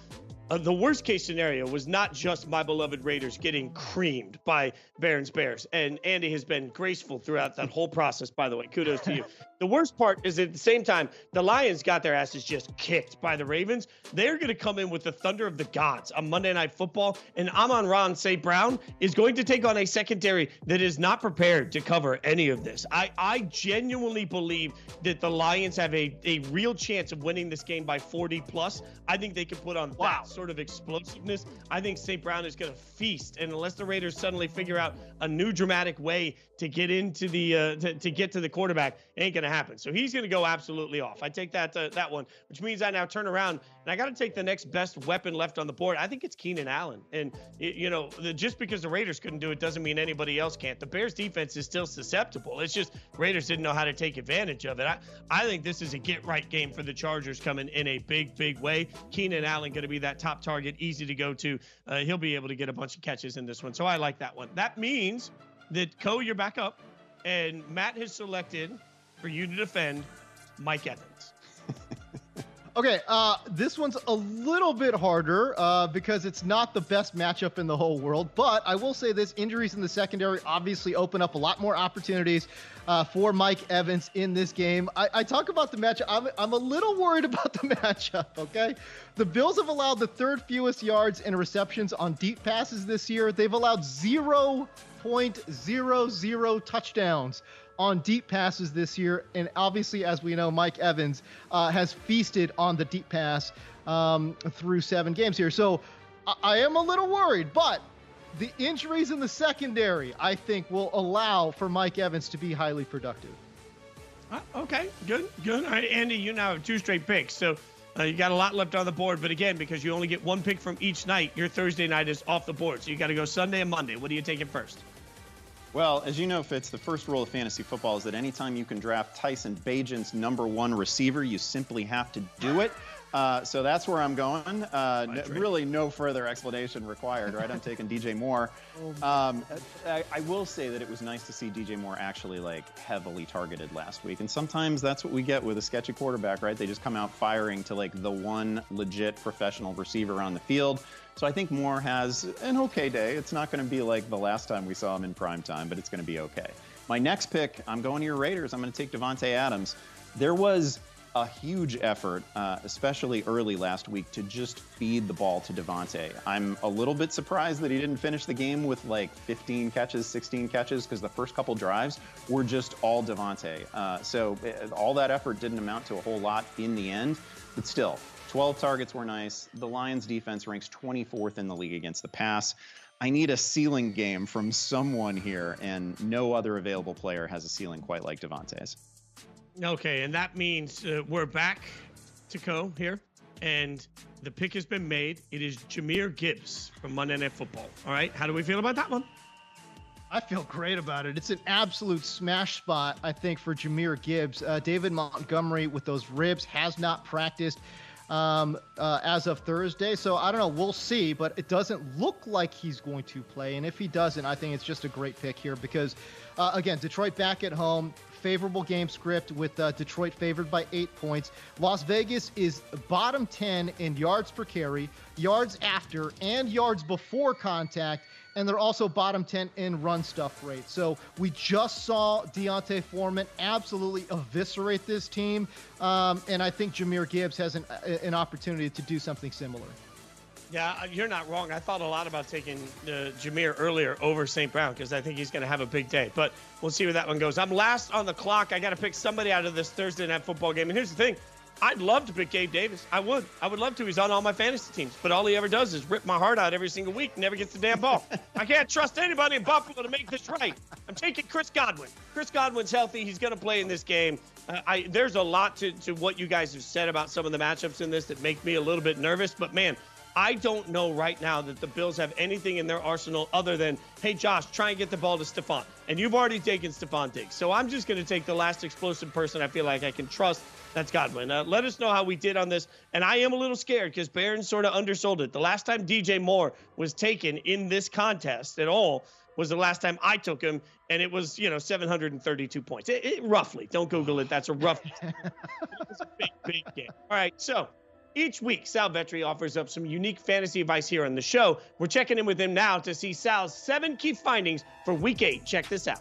the worst case scenario was not just my beloved Raiders getting creamed by Behrens Bears. And Andy has been graceful throughout that whole process, by the way. Kudos to you. The worst part is at the same time, the Lions got their asses just kicked by the Ravens. They're going to come in with the thunder of the gods on Monday Night Football. And Amon-Ra St. Brown is going to take on a secondary that is not prepared to cover any of this. I genuinely believe that the Lions have a real chance of winning this game by 40 plus. I think they can put on that sort of explosiveness. I think St. Brown is going to feast. And unless the Raiders suddenly figure out a new dramatic way to get into the to get to the quarterback, it ain't gonna happen. So he's gonna go absolutely off. I take that one, which means I now turn around and I got to take the next best weapon left on the board. I think it's Keenan Allen. And just because the Raiders couldn't do it doesn't mean anybody else can't. The Bears defense is still susceptible. It's just Raiders didn't know how to take advantage of it. I think this is a get right game for the Chargers coming in a big way. Keenan Allen going to be that top target, easy to go to. He'll be able to get a bunch of catches in this one. So I like that one. That means that Co, you're back up, and Matt has selected for you to defend Mike Evans.
Okay, this one's a little bit harder because it's not the best matchup in the whole world, but I will say this, injuries in the secondary obviously open up a lot more opportunities for Mike Evans in this game. I talk about the matchup. I'm a little worried about the matchup, okay? The Bills have allowed the 3rd fewest yards and receptions on deep passes this year. They've allowed 0.00 touchdowns on deep passes this year. And obviously, as we know, Mike Evans has feasted on the deep pass. through 7 games here. So I am a little worried, but the injuries in the secondary, I think, will allow for Mike Evans to be highly productive.
Okay, good. All right, Andy, you now have 2 straight picks, so you got a lot left on the board. But again, because you only get 1 pick from each night, your Thursday night is off the board. So you got to go Sunday and Monday. What are you taking first?
Well, as you know, Fitz, the first rule of fantasy football is that anytime you can draft Tyson Bagent's #1 receiver, you simply have to do it. So that's where I'm going. Really no further explanation required, right? I'm taking DJ Moore. I will say that it was nice to see DJ Moore actually heavily targeted last week. And sometimes that's what we get with a sketchy quarterback, right? They just come out firing to the one legit professional receiver on the field. So I think Moore has an okay day. It's not going to be like the last time we saw him in prime time, but it's going to be okay. My next pick, I'm going to your Raiders. I'm going to take Davante Adams. There was a huge effort, especially early last week, to just feed the ball to Davante. I'm a little bit surprised that he didn't finish the game with 15 catches, 16 catches, because the first couple drives were just all Davante. So all that effort didn't amount to a whole lot in the end, but still, 12 targets were nice. The Lions defense ranks 24th in the league against the pass. I need a ceiling game from someone here, and no other available player has a ceiling quite like Davante's.
Okay, and that means we're back to go here, and the pick has been made. It is Jahmyr Gibbs from Monday Night Football. All right, how do we feel about that one?
I feel great about it. It's an absolute smash spot, I think, for Jahmyr Gibbs. David Montgomery with those ribs has not practiced as of Thursday. So I don't know. We'll see, but it doesn't look like he's going to play. And if he doesn't, I think it's just a great pick here because, again, Detroit back at home. Favorable game script with Detroit favored by 8 points. Las Vegas is bottom 10 in yards per carry, yards after, and yards before contact. And they're also bottom 10 in run stuff rate. So we just saw Deontay Foreman absolutely eviscerate this team. And I think Jahmyr Gibbs has an opportunity to do something similar.
Yeah, you're not wrong. I thought a lot about taking Jahmyr earlier over St. Brown because I think he's going to have a big day. But we'll see where that one goes. I'm last on the clock. I got to pick somebody out of this Thursday night football game. And here's the thing. I'd love to pick Gabe Davis. I would love to. He's on all my fantasy teams. But all he ever does is rip my heart out every single week. Never gets the damn ball. I can't trust anybody in Buffalo to make this right. I'm taking Chris Godwin. Chris Godwin's healthy. He's going to play in this game. There's a lot to what you guys have said about some of the matchups in this that make me a little bit nervous. But, man, I don't know right now that the Bills have anything in their arsenal other than, hey, Josh, try and get the ball to Stephon. And you've already taken Stephon Diggs. So I'm just going to take the last explosive person I feel like I can trust. That's Godwin. Let us know how we did on this. And I am a little scared because Barron sort of undersold it. The last time DJ Moore was taken in this contest at all was the last time I took him, and it was, 732 points. Roughly. Don't Google it. That's a rough. It's a big, big game. All right, so each week, Sal Vetri offers up some unique fantasy advice here on the show. We're checking in with him now to see Sal's 7 key findings for Week 8. Check this out.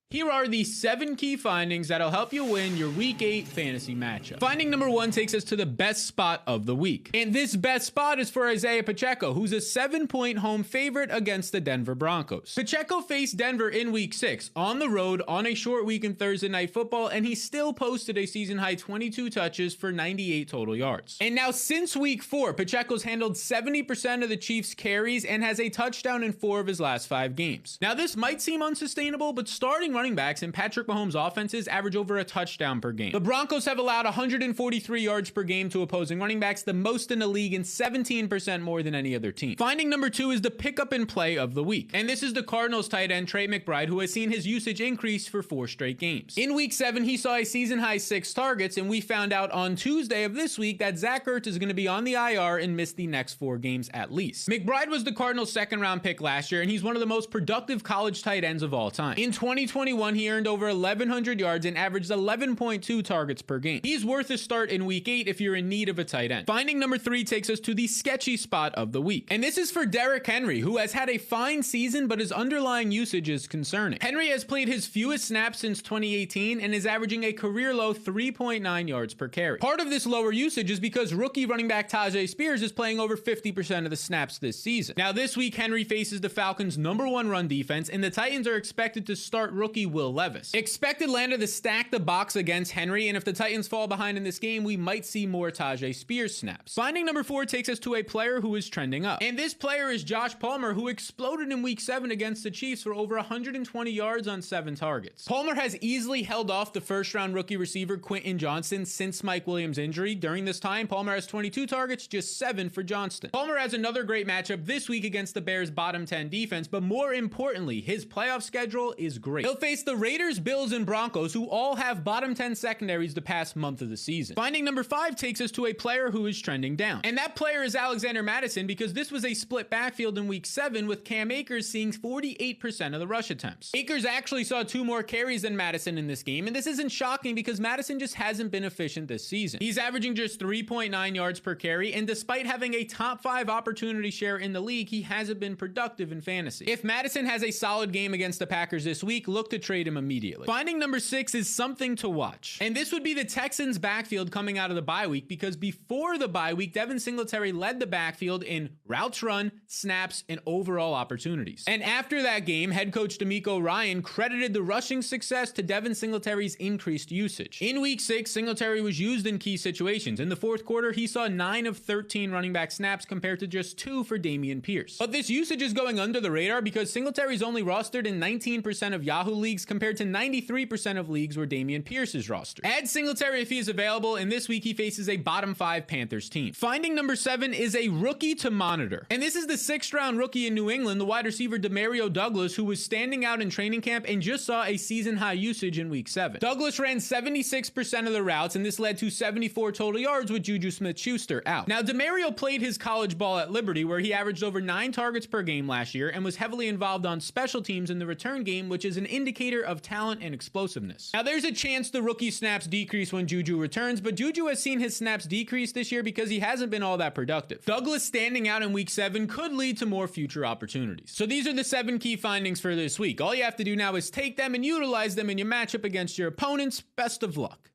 Here are the 7 key findings that'll help you win your Week 8 fantasy matchup. Finding number 1 takes us to the best spot of the week. And this best spot is for Isaiah Pacheco, who's a 7-point home favorite against the Denver Broncos. Pacheco faced Denver in Week 6, on the road, on a short week in Thursday Night Football, and he still posted a season-high 22 touches for 98 total yards. And now since Week 4, Pacheco's handled 70% of the Chiefs' carries and has a touchdown in 4 of his last 5 games. Now this might seem unsustainable, but starting running backs and Patrick Mahomes' offenses average over a touchdown per game. The Broncos have allowed 143 yards per game to opposing running backs, the most in the league and 17% more than any other team. Finding number 2 is the pickup and play of the week. And this is the Cardinals tight end Trey McBride, who has seen his usage increase for 4 straight games. In Week 7, he saw a season-high 6 targets, and we found out on Tuesday of this week that Zach Ertz is going to be on the IR and miss the next 4 games at least. McBride was the Cardinals' second-round pick last year, and he's one of the most productive college tight ends of all time. In 2021, he earned over 1,100 yards and averaged 11.2 targets per game. He's worth a start in Week 8 if you're in need of a tight end. Finding number 3 takes us to the sketchy spot of the week. And this is for Derrick Henry, who has had a fine season, but his underlying usage is concerning. Henry has played his fewest snaps since 2018 and is averaging a career-low 3.9 yards per carry. Part of this lower usage is because rookie running back Tajay Spears is playing over 50% of the snaps this season. Now this week, Henry faces the Falcons' #1 run defense, and the Titans are expected to start rookie rookie Will Levis. Expect Atlanta to stack the box against Henry, and if the Titans fall behind in this game, we might see more Tajay Spears snaps. Finding number 4 takes us to a player who is trending up. And this player is Josh Palmer, who exploded in week 7 against the Chiefs for over 120 yards on 7 targets. Palmer has easily held off the first-round rookie receiver Quentin Johnston since Mike Williams' injury. During this time, Palmer has 22 targets, just 7 for Johnston. Palmer has another great matchup this week against the Bears' bottom 10 defense, but more importantly, his playoff schedule is great. He'll face the Raiders, Bills, and Broncos, who all have bottom 10 secondaries the past month of the season. Finding number 5 takes us to a player who is trending down. And that player is Alexander Mattison, because this was a split backfield in week 7 with Cam Akers seeing 48% of the rush attempts. Akers actually saw 2 more carries than Mattison in this game, and this isn't shocking because Mattison just hasn't been efficient this season. He's averaging just 3.9 yards per carry, and despite having a top 5 opportunity share in the league, he hasn't been productive in fantasy. If Mattison has a solid game against the Packers this week, look to trade him immediately. Finding number 6 is something to watch, and this would be the Texans' backfield coming out of the bye week, because before the bye week, Devin Singletary led the backfield in routes run, snaps, and overall opportunities. And after that game, head coach DeMeco Ryan credited the rushing success to Devin Singletary's increased usage. In week 6, Singletary was used in key situations. In the fourth quarter, he saw 9 of 13 running back snaps compared to just 2 for Dameon Pierce. But this usage is going under the radar because Singletary's only rostered in 19% of Yahoo leagues compared to 93% of leagues where Dameon Pierce is rostered. Add Singletary if he is available, and this week he faces a bottom 5 Panthers team. Finding number 7 is a rookie to monitor. And this is the 6th-round rookie in New England, the wide receiver Demario Douglas, who was standing out in training camp and just saw a season-high usage in week 7. Douglas ran 76% of the routes, and this led to 74 total yards with Juju Smith-Schuster out. Now, Demario played his college ball at Liberty, where he averaged over 9 targets per game last year and was heavily involved on special teams in the return game, which is an indicator of talent and explosiveness. Now, there's a chance the rookie snaps decrease when Juju returns, but Juju has seen his snaps decrease this year because he hasn't been all that productive. Douglas standing out in week 7 could lead to more future opportunities. So these are the 7 key findings for this week. All you have to do now is take them and utilize them in your matchup against your opponents. Best of luck.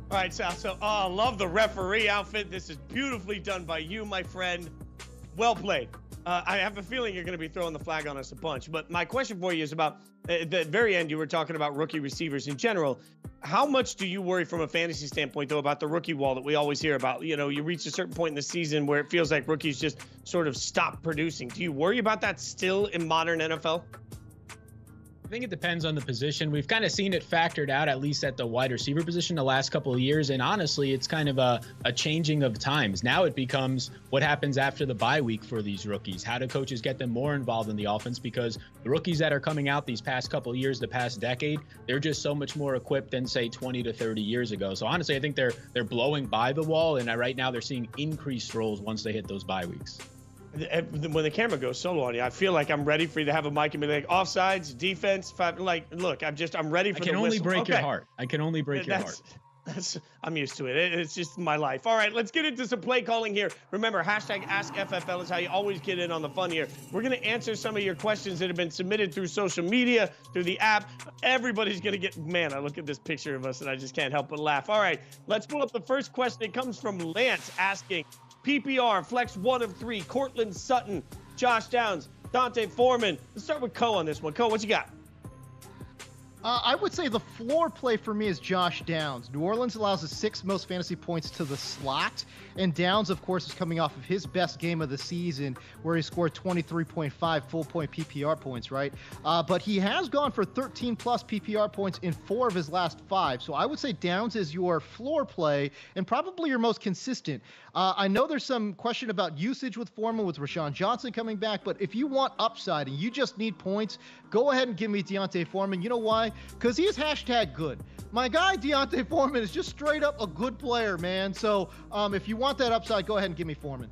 All right, Sal. So, love the referee outfit. This is beautifully done by you, my friend. Well played. I have a feeling you're going to be throwing the flag on us a bunch. But my question for you is about the very end. You were talking about rookie receivers in general. How much do you worry from a fantasy standpoint, though, about the rookie wall that we always hear about? You know, you reach a certain point in the season where it feels like rookies just sort of stop producing. Do you worry about that still in modern NFL?
I think it depends on the position. We've kind of seen it factored out, at least at the wide receiver position, the last couple of years. And honestly, it's kind of a changing of times. Now it becomes what happens after the bye week for these rookies. How do coaches get them more involved in the offense? Because the rookies that are coming out these past couple of years, the past decade, they're just so much more equipped than, say, 20 to 30 years ago. So honestly, I think they're blowing by the wall. And right now they're seeing increased roles once they hit those bye weeks.
When the camera goes solo on you, I feel like I'm ready for you to have a mic and be like, offsides, defense, look, I'm ready for the whistle.
I can only break your heart. I can only break your heart.
I'm used to it. It's just my life. All right, let's get into some play calling here. Remember, hashtag AskFFL is how you always get in on the fun here. We're going to answer some of your questions that have been submitted through social media, through the app. Everybody's going to get, man, I look at this picture of us and I just can't help but laugh. All right, let's pull up the first question. It comes from Lance asking, PPR, flex 1 of 3, Cortland Sutton, Josh Downs, Dante Foreman. Let's start with Co on this one. Co, what you got?
I would say the floor play for me is Josh Downs. New Orleans allows the 6th most fantasy points to the slot, and Downs, of course, is coming off of his best game of the season where he scored 23.5 full-point PPR points, right? But he has gone for 13-plus PPR points in 4 of his last 5, so I would say Downs is your floor play and probably your most consistent. I know there's some question about usage with Foreman, with Rashawn Johnson coming back, but if you want upside and you just need points, go ahead and give me Deontay Foreman. You know why? Because he is hashtag good. My guy, Deontay Foreman, is just straight up a good player, man. So if you want that upside, go ahead and give me Foreman.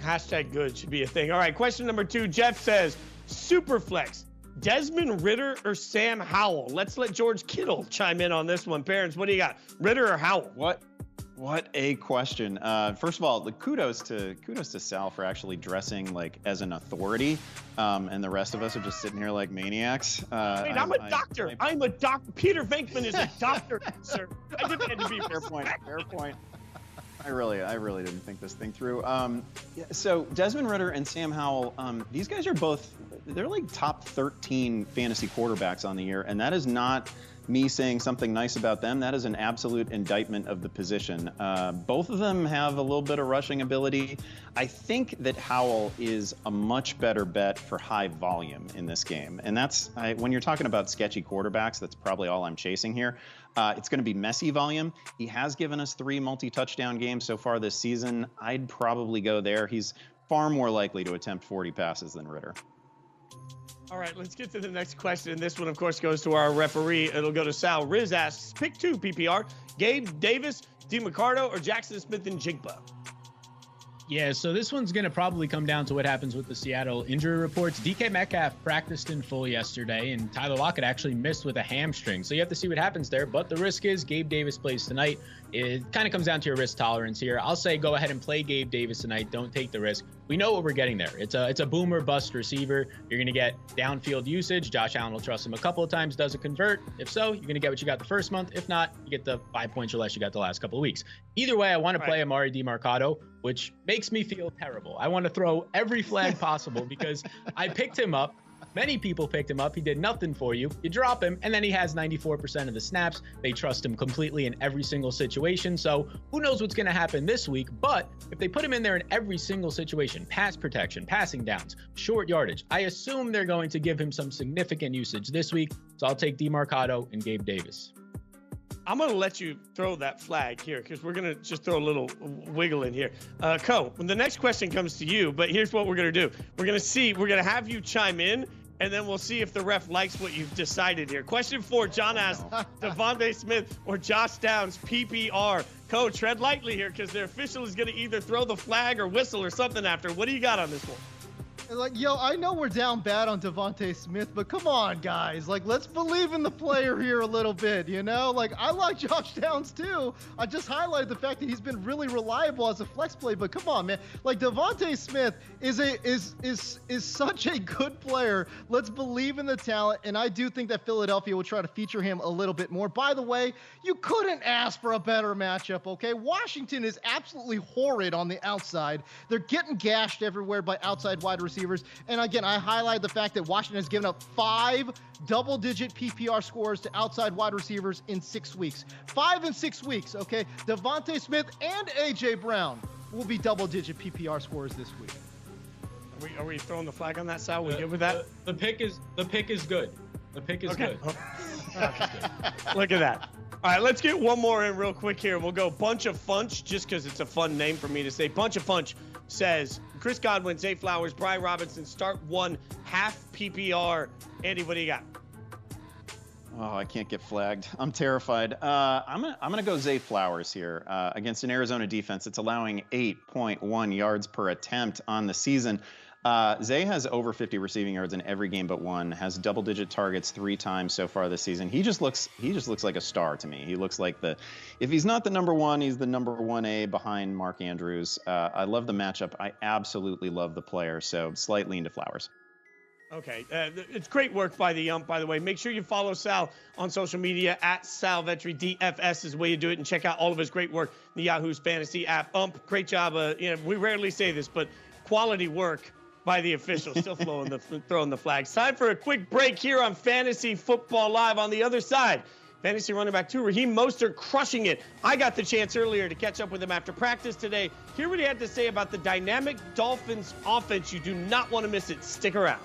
Hashtag good should be a thing. All right, question number 2. Jeff says, Superflex, Desmond Ridder or Sam Howell? Let's let George Kittle chime in on this one. Parents, what do you got? Ridder or Howell?
What a question. First of all, the kudos to Sal for actually dressing like as an authority, and the rest of us are just sitting here like maniacs.
I'm a doctor. I'm a doctor. Peter Venkman is a doctor, sir. I demand to be
fair point. I really didn't think this thing through. So Desmond Ridder and Sam Howell, these guys are both, they're like top 13 fantasy quarterbacks on the year, and that is not me saying something nice about them. That is an absolute indictment of the position. Both of them have a little bit of rushing ability. I think that Howell is a much better bet for high volume in this game. And that's, when you're talking about sketchy quarterbacks, that's probably all I'm chasing here. It's going to be messy volume. He has given us 3 multi-touchdown games so far this season. I'd probably go there. He's far more likely to attempt 40 passes than Ridder.
All right, let's get to the next question. This one, of course, goes to our referee. It'll go to Sal. Riz asks, pick 2 PPR, Gabe Davis, DeMarcado, or Jackson Smith and Jigba?
Yeah, so this one's going to probably come down to what happens with the Seattle injury reports. DK Metcalf practiced in full yesterday, and Tyler Lockett actually missed with a hamstring. So you have to see what happens there. But the risk is Gabe Davis plays tonight. It kind of comes down to your risk tolerance here. I'll say go ahead and play Gabe Davis tonight. Don't take the risk. We know what we're getting there. It's a boomer bust receiver. You're going to get downfield usage. Josh Allen will trust him a couple of times. Does it convert? If so, you're going to get what you got the first month. If not, you get the 5 points or less you got the last couple of weeks. Either way, I want to play Amari DeMarcado, which makes me feel terrible. I want to throw every flag possible because I picked him up. Many people picked him up. He did nothing for you. You drop him, and then he has 94% of the snaps. They trust him completely in every single situation. So who knows what's going to happen this week? But if they put him in there in every single situation, pass protection, passing downs, short yardage, I assume they're going to give him some significant usage this week. So I'll take DeMarcado and Gabe Davis.
I'm going to let you throw that flag here because we're going to just throw a little wiggle in here. Co, when the next question comes to you, but here's what we're going to do. We're going to have you chime in, and then we'll see if the ref likes what you've decided here. Question 4, John asked, Devontae Smith or Josh Downs, PPR. Co, tread lightly here because their official is going to either throw the flag or whistle or something after. What do you got on this one?
Like, yo, I know we're down bad on Devontae Smith, but come on, guys. Like, let's believe in the player here a little bit, you know? Like, I like Josh Downs, too. I just highlighted the fact that he's been really reliable as a flex play, but come on, man. Like, Devontae Smith is such a good player. Let's believe in the talent, and I do think that Philadelphia will try to feature him a little bit more. By the way, you couldn't ask for a better matchup, okay? Washington is absolutely horrid on the outside. They're getting gashed everywhere by outside wide receivers. And again, I highlight the fact that Washington has given up 5 double-digit PPR scores to outside wide receivers in 6 weeks. 5 in 6 weeks, okay? Devontae Smith and A.J. Brown will be double-digit PPR scores this week.
Are we throwing the flag on that side? We good with that?
The pick is good. The pick is good.
Look at that. All right, let's get one more in real quick here. We'll go Bunch of Funch, just because it's a fun name for me to say. Bunch of Funch says, Chris Godwin, Zay Flowers, Brian Robinson, start 1 half PPR. Andy, what do you got?
Oh, I can't get flagged. I'm terrified. I'm gonna go Zay Flowers here against an Arizona defense that's allowing 8.1 yards per attempt on the season. Zay has over 50 receiving yards in every game but one, has double-digit targets 3 times so far this season. He just looks like a star to me. He looks like if he's not the number 1, he's the number 1A behind Mark Andrews. I love the matchup. I absolutely love the player, so slightly into Flowers.
Okay, it's great work by the ump, by the way. Make sure you follow Sal on social media at Sal Vetri. DFS is the way you do it, and check out all of his great work in the Yahoo's fantasy app. Ump, great job. We rarely say this, but quality work by the official, still throwing the flags. Time for a quick break here on Fantasy Football Live. On the other side, fantasy running back 2, Raheem Mostert, crushing it. I got the chance earlier to catch up with him after practice today. Hear what he had to say about the dynamic Dolphins offense. You do not want to miss it. Stick around.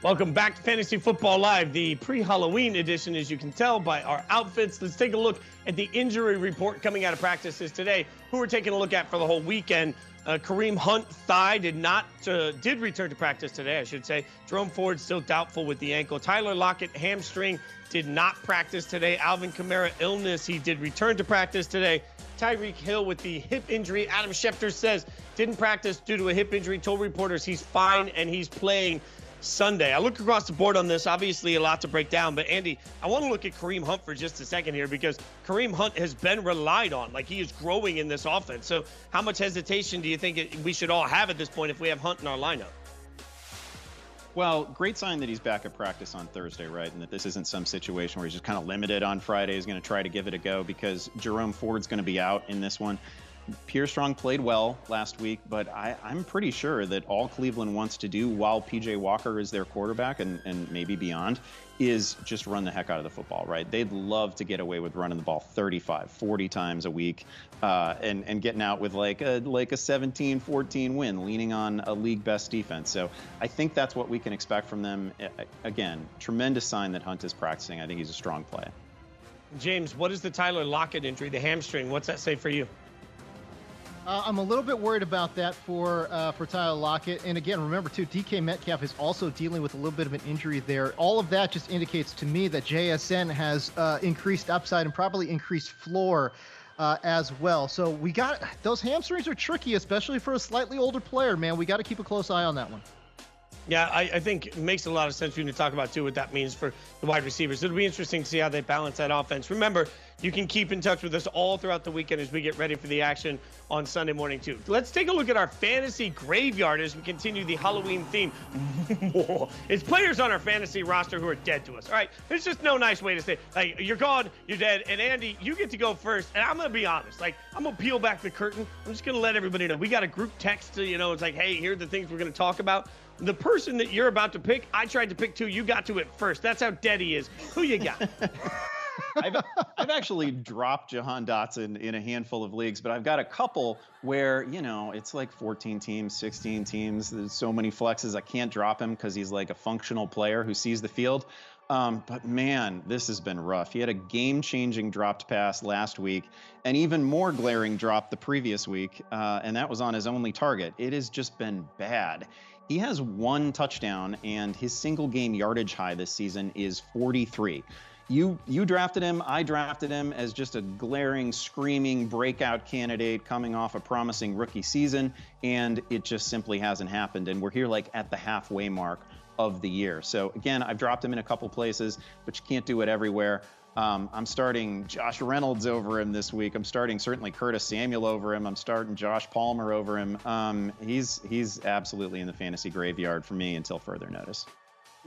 Welcome back to Fantasy Football Live, the pre-Halloween edition, as you can tell by our outfits. Let's take a look at the injury report coming out of practices today. Who we're taking a look at for the whole weekend. Kareem Hunt thigh did return to practice today, I should say. Jerome Ford still doubtful with the ankle. Tyler Lockett hamstring did not practice today. Alvin Kamara illness, he did return to practice today. Tyreek Hill with the hip injury. Adam Schefter says didn't practice due to a hip injury. Told reporters he's fine and he's playing Sunday. I look across the board on this, obviously a lot to break down, but Andy, I want to look at Kareem Hunt for just a second here because Kareem Hunt has been relied on. Like, he is growing in this offense. So how much hesitation do you think we should all have at this point if we have Hunt in our lineup?
Well, great sign that he's back at practice on Thursday, right? And that this isn't some situation where he's just kind of limited on Friday. He's going to try to give it a go because Jerome Ford's going to be out in this one. Pierre Strong played well last week, but I'm pretty sure that all Cleveland wants to do while P.J. Walker is their quarterback and maybe beyond is just run the heck out of the football, right? They'd love to get away with running the ball 35, 40 times a week and getting out with like a 17-14 win, leaning on a league best defense. So I think that's what we can expect from them. Again, tremendous sign that Hunt is practicing. I think he's a strong play.
James, what is the Tyler Lockett injury, the hamstring? What's that say for you?
I'm a little bit worried about that for Tyler Lockett. And again, remember too, DK Metcalf is also dealing with a little bit of an injury there. All of that just indicates to me that JSN has increased upside and probably increased floor as well. So we got those hamstrings are tricky, especially for a slightly older player, man. We got to keep a close eye on that one.
Yeah, I think it makes a lot of sense for you to talk about, too, what that means for the wide receivers. It'll be interesting to see how they balance that offense. Remember, you can keep in touch with us all throughout the weekend as we get ready for the action on Sunday morning, too. Let's take a look at our fantasy graveyard as we continue the Halloween theme. It's players on our fantasy roster who are dead to us. All right, there's just no nice way to say, like, you're gone, you're dead. And, Andy, you get to go first. And I'm going to be honest. Like, I'm going to peel back the curtain. I'm just going to let everybody know. We got a group text, it's like, hey, here are the things we're going to talk about. The person that you're about to pick, I tried to pick too. You got to it first. That's how dead he is. Who you got?
I've actually dropped Jahan Dotson in a handful of leagues, but I've got a couple where, it's like 14 teams, 16 teams. There's so many flexes. I can't drop him because he's like a functional player who sees the field. But man, this has been rough. He had a game-changing dropped pass last week, and even more glaring drop the previous week, and that was on his only target. It has just been bad. He has one touchdown, and his single-game yardage high this season is 43. You drafted him. I drafted him as just a glaring, screaming breakout candidate coming off a promising rookie season, and it just simply hasn't happened. And we're here like at the halfway mark of the year. So again, I've dropped him in a couple places, but you can't do it everywhere. I'm starting Josh Reynolds over him this week. I'm starting certainly Curtis Samuel over him. I'm starting Josh Palmer over him. He's absolutely in the fantasy graveyard for me until further notice.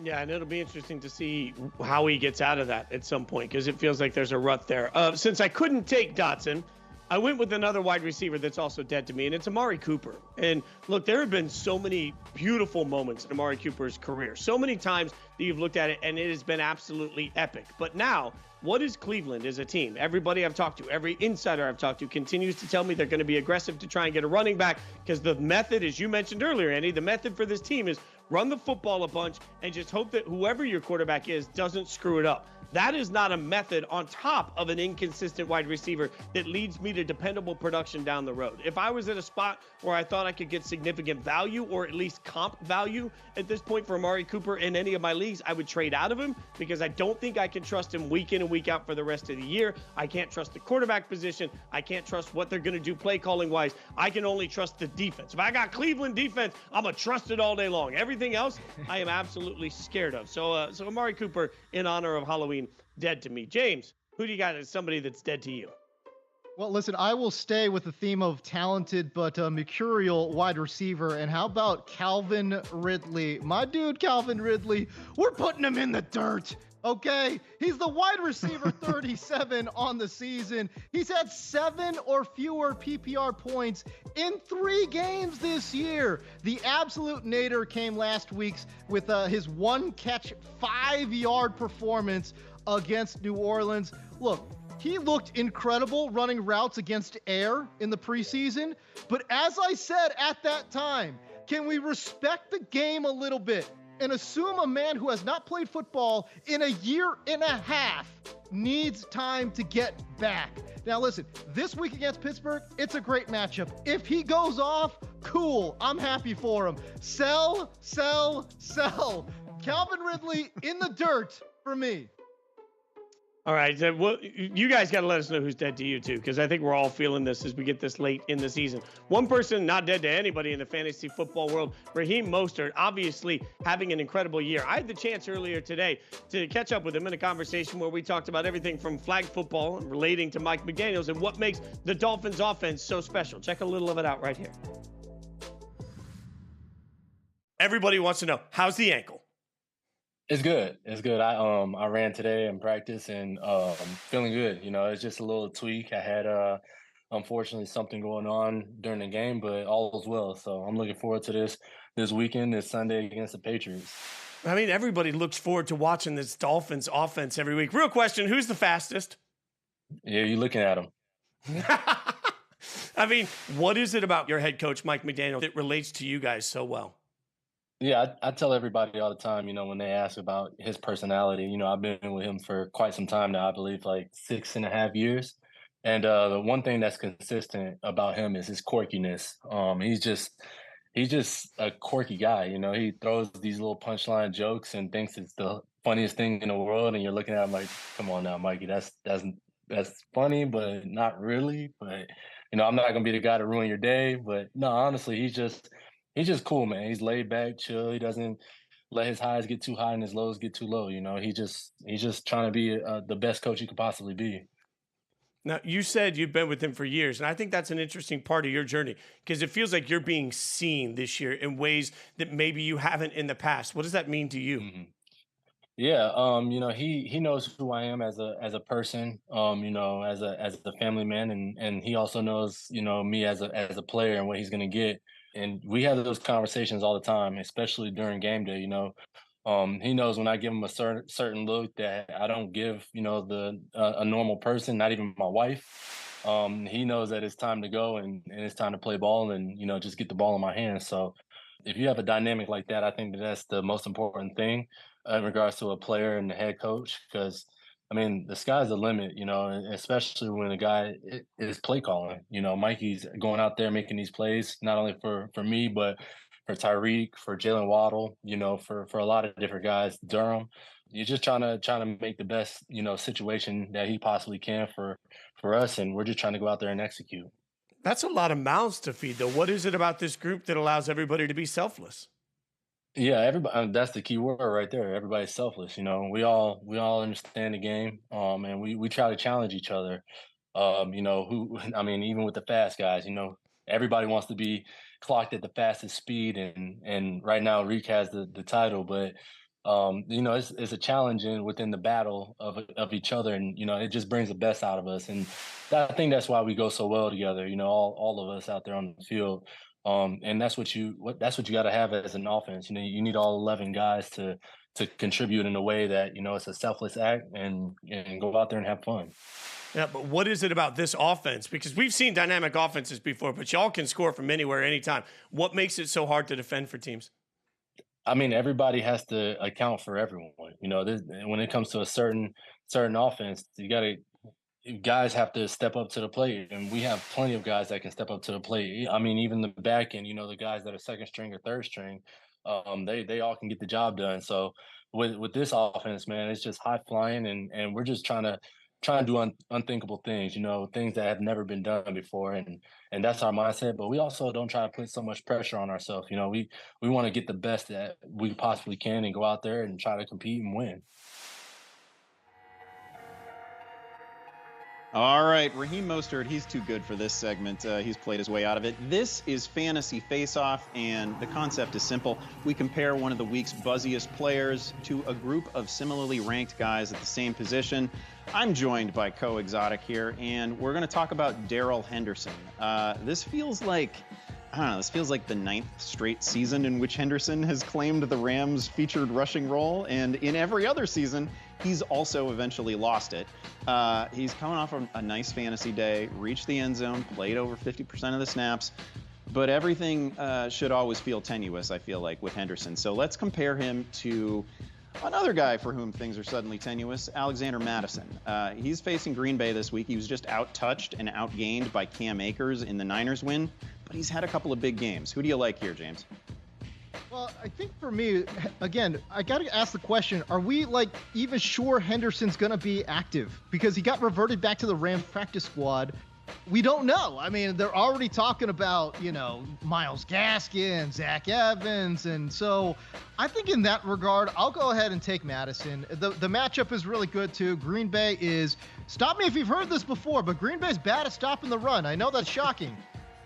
Yeah, and it'll be interesting to see how he gets out of that at some point because it feels like there's a rut there. Since I couldn't take Dotson, I went with another wide receiver that's also dead to me, and it's Amari Cooper. And look, there have been so many beautiful moments in Amari Cooper's career. So many times that you've looked at it, and it has been absolutely epic. But now, what is Cleveland as a team? Everybody I've talked to, every insider I've talked to continues to tell me they're going to be aggressive to try and get a running back because the method, as you mentioned earlier, Andy, the method for this team is run the football a bunch and just hope that whoever your quarterback is doesn't screw it up. That is not a method on top of an inconsistent wide receiver that leads me to dependable production down the road. If I was at a spot where I thought I could get significant value or at least comp value at this point for Amari Cooper in any of my leagues, I would trade out of him because I don't think I can trust him week in and week out for the rest of the year. I can't trust the quarterback position. I can't trust what they're going to do play calling wise. I can only trust the defense. If I got Cleveland defense, I'm going to trust it all day long. Everything else, I am absolutely scared of. So Amari Cooper, in honor of Halloween, dead to me. James, who do you got as somebody that's dead to you?
Well, listen, I will stay with the theme of talented but mercurial wide receiver. And how about Calvin Ridley? My dude, Calvin Ridley, we're putting him in the dirt. Okay, he's the wide receiver 37 on the season. He's had 7 or fewer PPR points in 3 games this year. The absolute nadir came last week with his 1-catch, 5-yard performance against New Orleans. Look, he looked incredible running routes against air in the preseason. But as I said at that time, can we respect the game a little bit and assume a man who has not played football in a year and a half needs time to get back. Now listen, this week against Pittsburgh, it's a great matchup. If he goes off, cool. I'm happy for him. Sell. Calvin Ridley in the dirt for me.
All right, so you guys got to let us know who's dead to you too, because I think we're all feeling this as we get this late in the season. One person not dead to anybody in the fantasy football world, Raheem Mostert, obviously having an incredible year. I had the chance earlier today to catch up with him in a conversation where we talked about everything from flag football and relating to Mike McDaniels and what makes the Dolphins offense so special. Check a little of it out right here. Everybody wants to know, how's the ankle?
It's good. It's good. I ran today in practice and feeling good. You know, it's just a little tweak. I had unfortunately something going on during the game, but all is well. So I'm looking forward to this weekend, this Sunday against the Patriots.
I mean, everybody looks forward to watching this Dolphins offense every week. Real question, who's the fastest?
Yeah, you're looking at him.
I mean, what is it about your head coach, Mike McDaniel, that relates to you guys so well?
Yeah, I tell everybody all the time, you know, when they ask about his personality, you know, I've been with him for quite some time now, I believe like 6.5 years. And the one thing that's consistent about him is his quirkiness. He's just a quirky guy. You know, he throws these little punchline jokes and thinks it's the funniest thing in the world. And you're looking at him like, come on now, Mikey, that's funny, but not really. But, you know, I'm not going to be the guy to ruin your day. But no, honestly, he's just cool, man. He's laid back, chill. He doesn't let his highs get too high and his lows get too low. You know, he's just trying to be the best coach he could possibly be.
Now, you said you've been with him for years, and I think that's an interesting part of your journey because it feels like you're being seen this year in ways that maybe you haven't in the past. What does that mean to you?
Mm-hmm. Yeah, you know, he knows who I am as a person, you know, as a family man, and he also knows, you know, me as a player and what he's gonna get. And we have those conversations all the time, especially during game day. You know, he knows when I give him a certain look that I don't give, you know, a normal person, not even my wife. He knows that it's time to go and it's time to play ball and, you know, just get the ball in my hands. So if you have a dynamic like that, I think that's the most important thing in regards to a player and the head coach, because I mean, the sky's the limit, you know, especially when a guy is play calling. You know, Mikey's going out there making these plays, not only for me, but for Tyreek, for Jalen Waddle, you know, for a lot of different guys, Durham. You're just trying to make the best, you know, situation that he possibly can for us. And we're just trying to go out there and execute.
That's a lot of mouths to feed, though. What is it about this group that allows everybody to be selfless?
Yeah, everybody. That's the key word right there. Everybody's selfless. You know, we all understand the game, and we try to challenge each other. You know, even with the fast guys, you know, everybody wants to be clocked at the fastest speed, and right now Reek has the title, but you know, it's a challenge within the battle of each other, and you know, it just brings the best out of us, and I think that's why we go so well together. You know, all of us out there on the field. And that's what you got to have as an offense. You know, you need all 11 guys to contribute in a way that, you know, it's a selfless act and go out there and have fun.
Yeah, but what is it about this offense? Because we've seen dynamic offenses before, but y'all can score from anywhere, anytime. What makes it so hard to defend for teams?
I mean, everybody has to account for everyone. You know, when it comes to a certain offense, guys have to step up to the plate, and we have plenty of guys that can step up to the plate. I mean, even the back end, you know, the guys that are second string or third string, they all can get the job done. So with this offense, man, it's just high flying, and we're just trying to do unthinkable things, you know, things that have never been done before, and that's our mindset. But we also don't try to put so much pressure on ourselves. You know, we want to get the best that we possibly can and go out there and try to compete and win.
All right, Raheem Mostert, he's too good for this segment. He's played his way out of it. This is Fantasy Face-Off, and the concept is simple. We compare one of the week's buzziest players to a group of similarly ranked guys at the same position. I'm joined by Co-Exotic here, and we're going to talk about Darrell Henderson. This feels like the 9th straight season in which Henderson has claimed the Rams' featured rushing role, and in every other season, he's also eventually lost it. He's coming off a nice fantasy day, reached the end zone, played over 50% of the snaps. but everything should always feel tenuous, I feel like, with Henderson. So let's compare him to another guy for whom things are suddenly tenuous, Alexander Mattison. He's facing Green Bay this week. He was just out-touched and outgained by Cam Akers in the Niners win, but he's had a couple of big games. Who do you like here, James?
Well, I think for me, again, I got to ask the question, are we like even sure Henderson's going to be active? Because he got reverted back to the Rams practice squad. We don't know. I mean, they're already talking about, Myles Gaskin, Zach Evans. And so I think in that regard, I'll go ahead and take Mattison. The matchup is really good, too. Green Bay is, stop me if you've heard this before, but Green Bay's bad at stopping the run. I know that's shocking.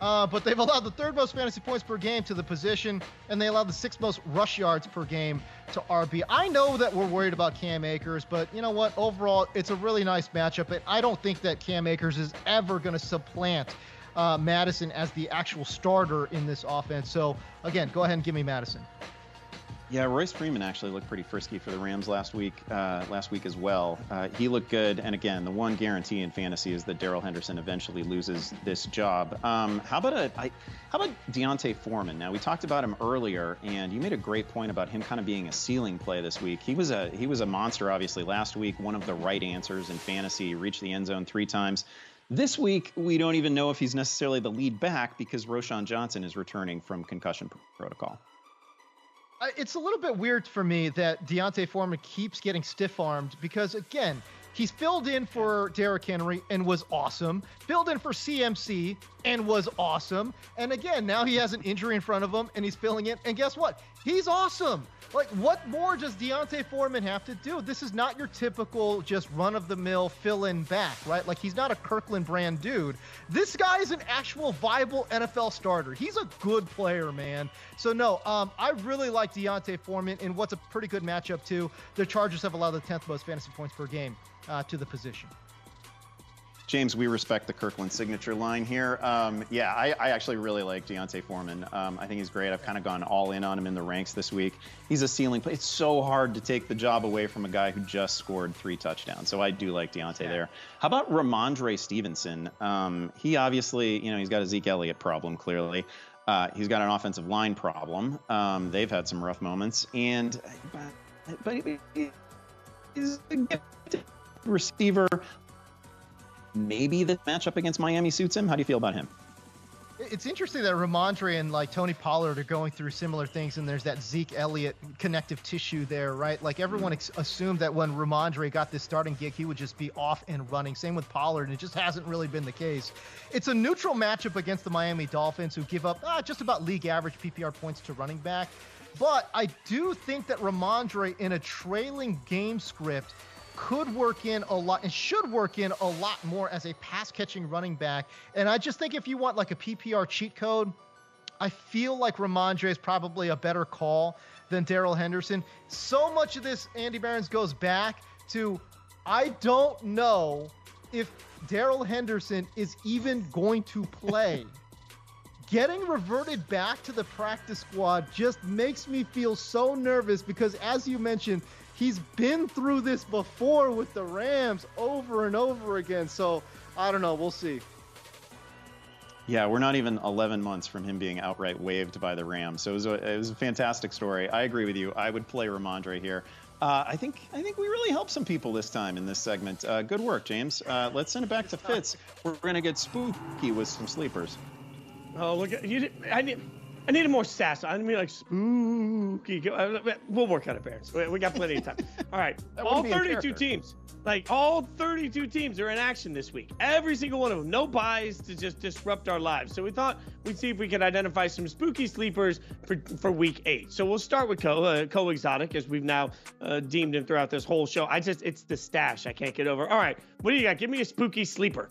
But they've allowed the third most fantasy points per game to the position, and they allowed the sixth most rush yards per game to RB. I know that we're worried about Cam Akers, but you know what? Overall, it's a really nice matchup, and I don't think that Cam Akers is ever going to supplant Mattison as the actual starter in this offense. So, again, go ahead and give me Mattison.
Yeah, Royce Freeman actually looked pretty frisky for the Rams last week as well. He looked good, and again, the one guarantee in fantasy is that Darrell Henderson eventually loses this job. How about Deontay Foreman? Now, we talked about him earlier, and you made a great point about him kind of being a ceiling play this week. He was a monster, obviously, last week. One of the right answers in fantasy. He reached the end zone 3 times. This week, we don't even know if he's necessarily the lead back because Roschon Johnson is returning from concussion protocol.
It's a little bit weird for me that Deontay Foreman keeps getting stiff-armed because, again, he's filled in for Derrick Henry and was awesome, filled in for CMC and was awesome, and again, now he has an injury in front of him and he's filling in, and guess what? He's awesome! Like, what more does Deontay Foreman have to do? This is not your typical just run-of-the-mill fill-in back, right? Like, he's not a Kirkland brand dude. This guy is an actual viable NFL starter. He's a good player, man. So, no, I really like Deontay Foreman in what's a pretty good matchup, too. The Chargers have allowed the 10th most fantasy points per game to the position.
James, we respect the Kirkland signature line here. I actually really like Deontay Foreman. I think he's great. I've kind of gone all in on him in the ranks this week. He's a ceiling play. It's so hard to take the job away from a guy who just scored 3 touchdowns. So I do like Deontay there. How about Ramondre Stevenson? He obviously, he's got a Zeke Elliott problem, clearly. He's got an offensive line problem. They've had some rough moments. But he's a gifted receiver. Maybe the matchup against Miami suits him. How do you feel about him?
It's interesting that Ramondre and like Tony Pollard are going through similar things, and there's that Zeke Elliott connective tissue there, right? Like everyone assumed that when Ramondre got this starting gig, he would just be off and running. Same with Pollard, and it just hasn't really been the case. It's a neutral matchup against the Miami Dolphins, who give up just about league average PPR points to running back. But I do think that Ramondre in a trailing game script could work in a lot and should work in a lot more as a pass-catching running back. And I just think if you want like a PPR cheat code, I feel like Ramondre is probably a better call than Darrell Henderson. So much of this, Andy Barons, goes back to I don't know if Darrell Henderson is even going to play. Getting reverted back to the practice squad just makes me feel so nervous because, as you mentioned, he's been through this before with the Rams over and over again. So, I don't know. We'll see.
Yeah, we're not even 11 months from him being outright waived by the Rams. So it was a fantastic story. I agree with you. I would play Ramondre here. I think we really helped some people this time in this segment. Good work, James. Let's send it back to Fitz. We're going to get spooky with some sleepers.
Oh, look, I needed more sass. I mean, like spooky. We'll work on it, Bears. We got plenty of time. All right. All 32 teams. Like, all 32 teams are in action this week. Every single one of them. No buys to just disrupt our lives. So we thought we'd see if we could identify some spooky sleepers for week 8. So we'll start with Co-Exotic, as we've now deemed him throughout this whole show. It's the stash I can't get over. All right. What do you got? Give me a spooky sleeper.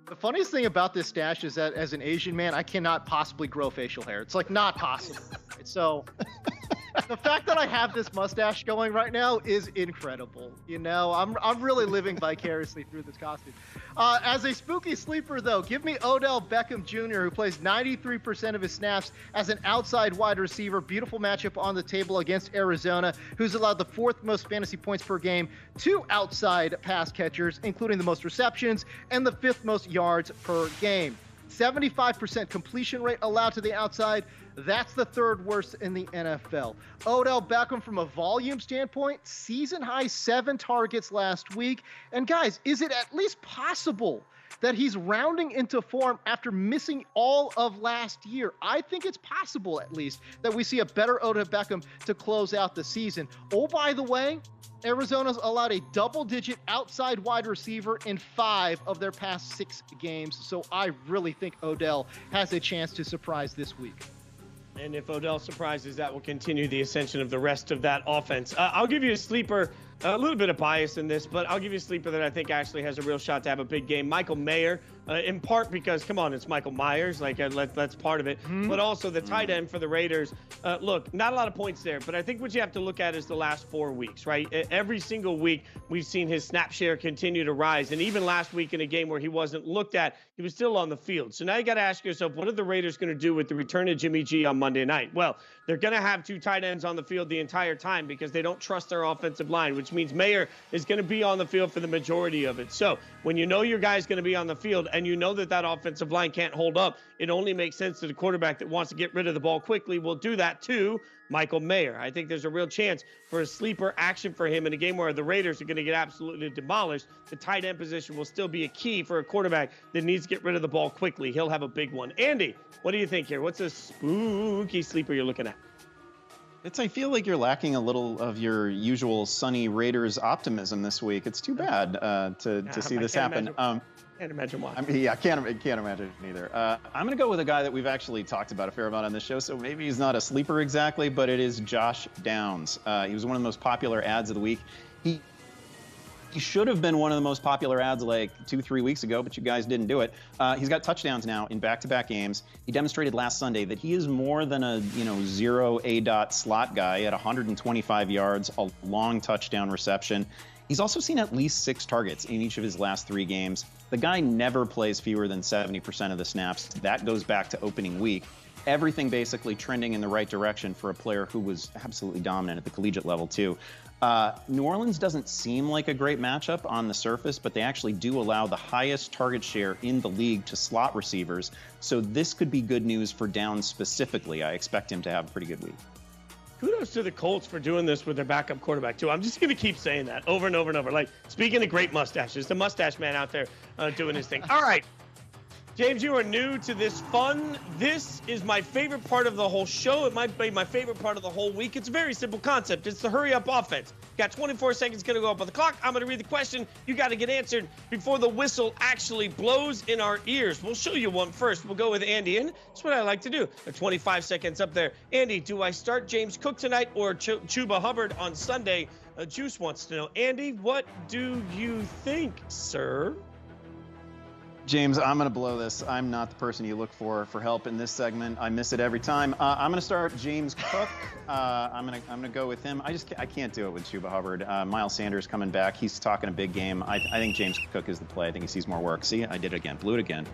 The funniest thing about this stash is that as an Asian man, I cannot possibly grow facial hair. It's like not possible. So the fact that I have this mustache going right now is incredible. I'm really living vicariously through this costume. As a spooky sleeper, though, give me Odell Beckham Jr., who plays 93% of his snaps as an outside wide receiver. Beautiful matchup on the table against Arizona, who's allowed the 4th most fantasy points per game to outside pass catchers, including the most receptions and the 5th most yards per game. 75% completion rate allowed to the outside. That's the third worst in the NFL. Odell Beckham, from a volume standpoint, season high 7 targets last week. And guys, is it at least possible that he's rounding into form after missing all of last year? I think it's possible, at least, that we see a better Odell Beckham to close out the season. Oh, by the way, Arizona's allowed a double-digit outside wide receiver in 5 of their past 6 games. So I really think Odell has a chance to surprise this week.
And if Odell surprises, that will continue the ascension of the rest of that offense. I'll give you a sleeper, a little bit of bias in this, but I'll give you a sleeper that I think actually has a real shot to have a big game. Michael Mayer, in part because, come on, it's Michael Myers. Like, that's part of it. But also the tight end for the Raiders. Look, not a lot of points there, but I think what you have to look at is the last 4 weeks, right? Every single week, we've seen his snap share continue to rise. And even last week in a game where he wasn't looked at, he was still on the field. So now you got to ask yourself, what are the Raiders going to do with the return of Jimmy G on Monday night? Well, they're going to have 2 tight ends on the field the entire time because they don't trust their offensive line, which means Mayer is going to be on the field for the majority of it. So when you know your guy's going to be on the field and you know that offensive line can't hold up, it only makes sense that a quarterback that wants to get rid of the ball quickly will do that to Michael Mayer. I think there's a real chance for a sleeper action for him in a game where the Raiders are going to get absolutely demolished. The tight end position will still be a key for a quarterback that needs to get rid of the ball quickly. He'll have a big one. Andy, what do you think here? What's a spooky sleeper you're looking at?
I feel like you're lacking a little of your usual sunny Raiders optimism this week. It's too bad to see this happen.
Can't imagine why.
I mean, yeah, I can't imagine either. I'm going to go with a guy that we've actually talked about a fair amount on this show, so maybe he's not a sleeper exactly, but it is Josh Downs. He was one of the most popular ads of the week. He should have been one of the most popular ads like 2-3 weeks ago, but you guys didn't do it. He's got touchdowns now in back-to-back games. He demonstrated last Sunday that he is more than a 0 A-dot slot guy at 125 yards, a long touchdown reception. He's also seen at least 6 targets in each of his last 3 games. The guy never plays fewer than 70% of the snaps. That goes back to opening week. Everything basically trending in the right direction for a player who was absolutely dominant at the collegiate level too. New Orleans doesn't seem like a great matchup on the surface, but they actually do allow the highest target share in the league to slot receivers. So this could be good news for Downs specifically. I expect him to have a pretty good week.
Kudos to the Colts for doing this with their backup quarterback, too. I'm just going to keep saying that over and over and over. Like, speaking of great mustaches, the mustache man out there doing his thing. All right. James, you are new to this fun. This is my favorite part of the whole show. It might be my favorite part of the whole week. It's a very simple concept. It's the hurry-up offense. Got 24 seconds going to go up on the clock. I'm going to read the question. You got to get answered before the whistle actually blows in our ears. We'll show you one first. We'll go with Andy, and that's what I like to do. 25 seconds up there. Andy, do I start James Cook tonight or Chuba Hubbard on Sunday? Juice wants to know. Andy, what do you think, sir?
James, I'm going to blow this. I'm not the person you look for help in this segment. I miss it every time. I'm going to start James Cook. I'm going to go with him. I can't do it with Chuba Hubbard. Miles Sanders coming back. He's talking a big game. I think James Cook is the play. I think he sees more work. See, I did it again. Blew it again.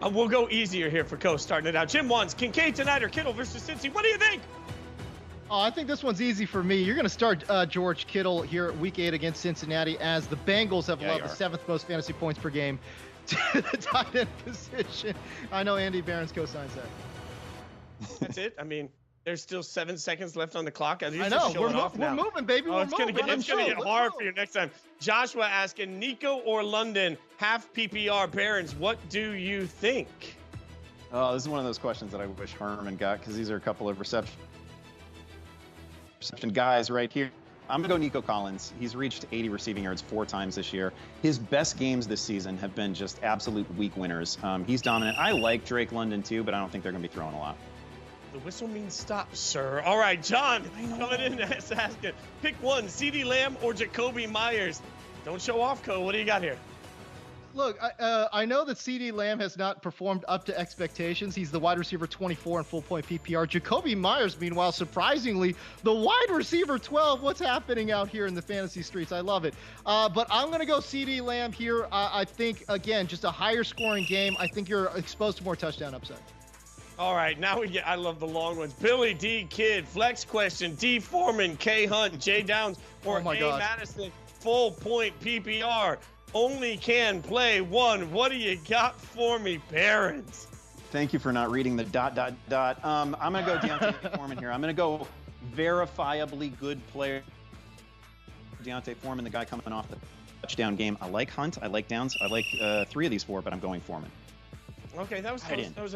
We'll go easier here for Coast starting it out. Jim wants Kincaid tonight or Kittle versus Cincy. What do you think?
Oh, I think this one's easy for me. You're going to start George Kittle here at Week 8 against Cincinnati, as the Bengals have allowed the 7th most fantasy points per game to the tight end position. I know Andy Barron's co-signs that.
That's it? I mean, there's still 7 seconds left on the clock.
I know. We're moving, baby.
It's going to get hard for you next time. Joshua asking, Nico or London, half PPR Barons, what do you think?
Oh, this is one of those questions that I wish Herman got, because these are a couple of reception guys right here. I'm going to go Nico Collins. He's reached 80 receiving yards 4 times this year. His best games this season have been just absolute week winners. He's dominant. I like Drake London too, but I don't think they're going to be throwing a lot.
The whistle means stop, sir. All right, John coming in asking, pick one, CeeDee Lamb or Jacoby Myers. Don't show off, Co. What do you got here?
Look, I know that CeeDee Lamb has not performed up to expectations. He's the wide receiver 24 in full point PPR. Jacoby Myers, meanwhile, surprisingly, the wide receiver 12. What's happening out here in the fantasy streets? I love it. But I'm going to go CeeDee Lamb here. I think, again, just a higher scoring game. I think you're exposed to more touchdown upside.
All right, now I love the long ones. Billy D. Kidd, flex question, D. Foreman, K. Hunt, J. Downs, or A. Madison, full point PPR. only can play one. What do you got for me, Barons?
Thank you for not reading the ... I'm going to go Deontay Foreman here. I'm going to go verifiably good player. Deontay Foreman, the guy coming off the touchdown game. I like Hunt. I like Downs. I like 3 of these 4, but I'm going Foreman.
Okay, that was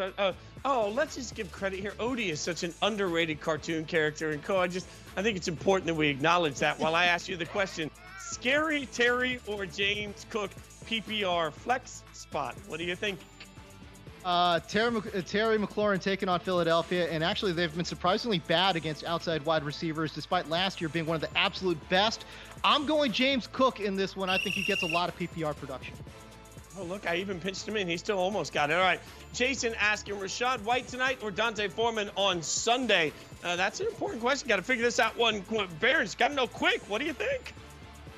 oh, let's just give credit here. Odie is such an underrated cartoon character, and I think it's important that we acknowledge that while I ask you the question. Scary Terry or James Cook PPR flex spot? What do you think?
Terry McLaurin taking on Philadelphia, and actually they've been surprisingly bad against outside wide receivers, despite last year being one of the absolute best. I'm going James Cook in this one. I think he gets a lot of PPR production.
Oh, look, I even pinched him in. He still almost got it. All right. Jason asking, Rashad White tonight or Dante Foreman on Sunday? That's an important question. Got to figure this out one. Barons, got to know quick. What do you think?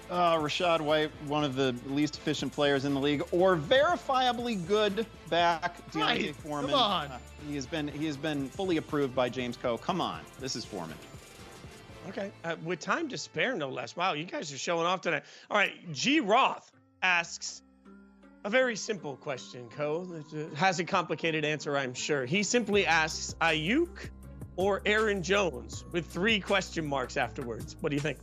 Rashad White, one of the least efficient players in the league, or verifiably good back Deontay Foreman.
Come on.
He has been fully approved by James Coe. Come on, this is Foreman.
Okay, with time to spare, no less. Wow, you guys are showing off tonight. All right, G. Roth asks a very simple question, Coe. It has a complicated answer, I'm sure. He simply asks Ayuk or Aaron Jones with 3 question marks afterwards. What do you think?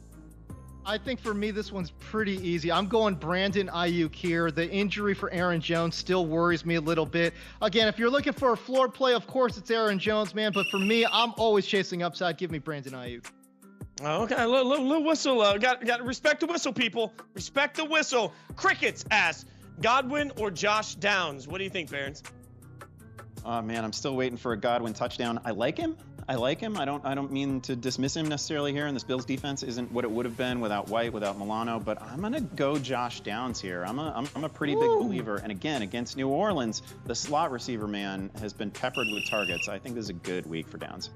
I think for me, this one's pretty easy. I'm going Brandon Ayuk here. The injury for Aaron Jones still worries me a little bit. Again, if you're looking for a floor play, of course it's Aaron Jones, man. But for me, I'm always chasing upside. Give me Brandon Ayuk.
Okay, little whistle. Got to respect the whistle, people. Respect the whistle. Crickets asks Godwin or Josh Downs. What do you think, Barons?
Oh man, I'm still waiting for a Godwin touchdown. I like him. I don't mean to dismiss him necessarily here, and this Bills defense isn't what it would have been without White, without Milano, but I'm going to go Josh Downs here. I'm a pretty big believer. And again, against New Orleans, the slot receiver man has been peppered with targets. I think this is a good week for Downs.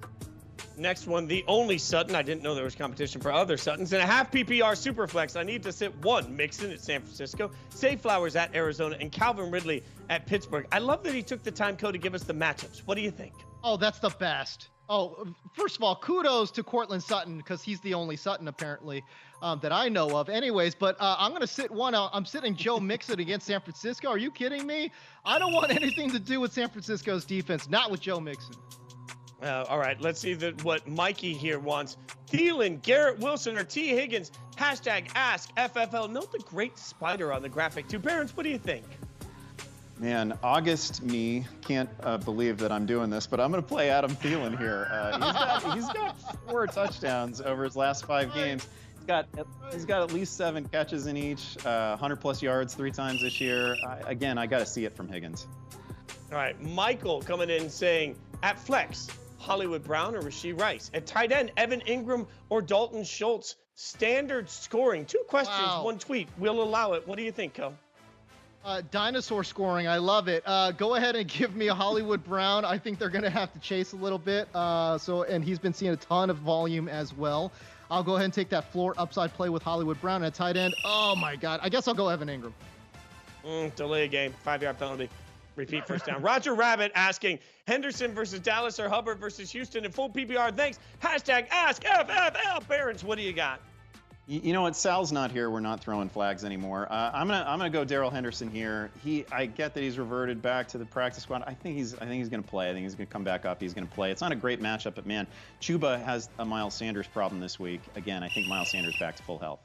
Next one, the only Sutton. I didn't know there was competition for other Suttons. In a half PPR Superflex, I need to sit one Mixon at San Francisco, Say Flowers at Arizona, and Calvin Ridley at Pittsburgh. I love that he took the time, Coe, to give us the matchups. What do you think?
Oh, that's the best. Oh, first of all, kudos to Cortland Sutton, because he's the only Sutton apparently that I know of. Anyways, but I'm going to sit one out. I'm sitting Joe Mixon against San Francisco. Are you kidding me? I don't want anything to do with San Francisco's defense, not with Joe Mixon.
All right, let's see what Mikey here wants. Thielen, Garrett Wilson, or T. Higgins. Hashtag Ask FFL. Note the great spider on the graphic too. Barons, what do you think?
Man, August me can't believe that I'm doing this, but I'm going to play Adam Thielen here. He's got 4 touchdowns over his last 5 games. He's got at least 7 catches in each, 100+ yards 3 times this year. I got to see it from Higgins.
All right, Michael coming in saying, at flex, Hollywood Brown or Rashee Rice. At tight end, Evan Ingram or Dalton Schultz. Standard scoring. 2 questions,
Wow.
1 tweet. We'll allow it. What do you think, Coe?
Dinosaur scoring. I love it. Go ahead and give me a Hollywood Brown. I think they're going to have to chase a little bit. And he's been seeing a ton of volume as well. I'll go ahead and take that floor upside play with Hollywood Brown at tight end. Oh my God. I guess I'll go Evan Ingram.
Delay a game. 5-yard penalty. Repeat first down. Roger Rabbit asking Henderson versus Dallas or Hubbard versus Houston in full PPR. Thanks. Hashtag Ask FFL. Barons, what do you got?
You know what? Sal's not here. We're not throwing flags anymore. I'm gonna go Darrell Henderson here. I get that he's reverted back to the practice squad. I think he's gonna play. I think he's gonna come back up. He's gonna play. It's not a great matchup, but man, Chuba has a Miles Sanders problem this week. Again, I think Miles Sanders back to full health.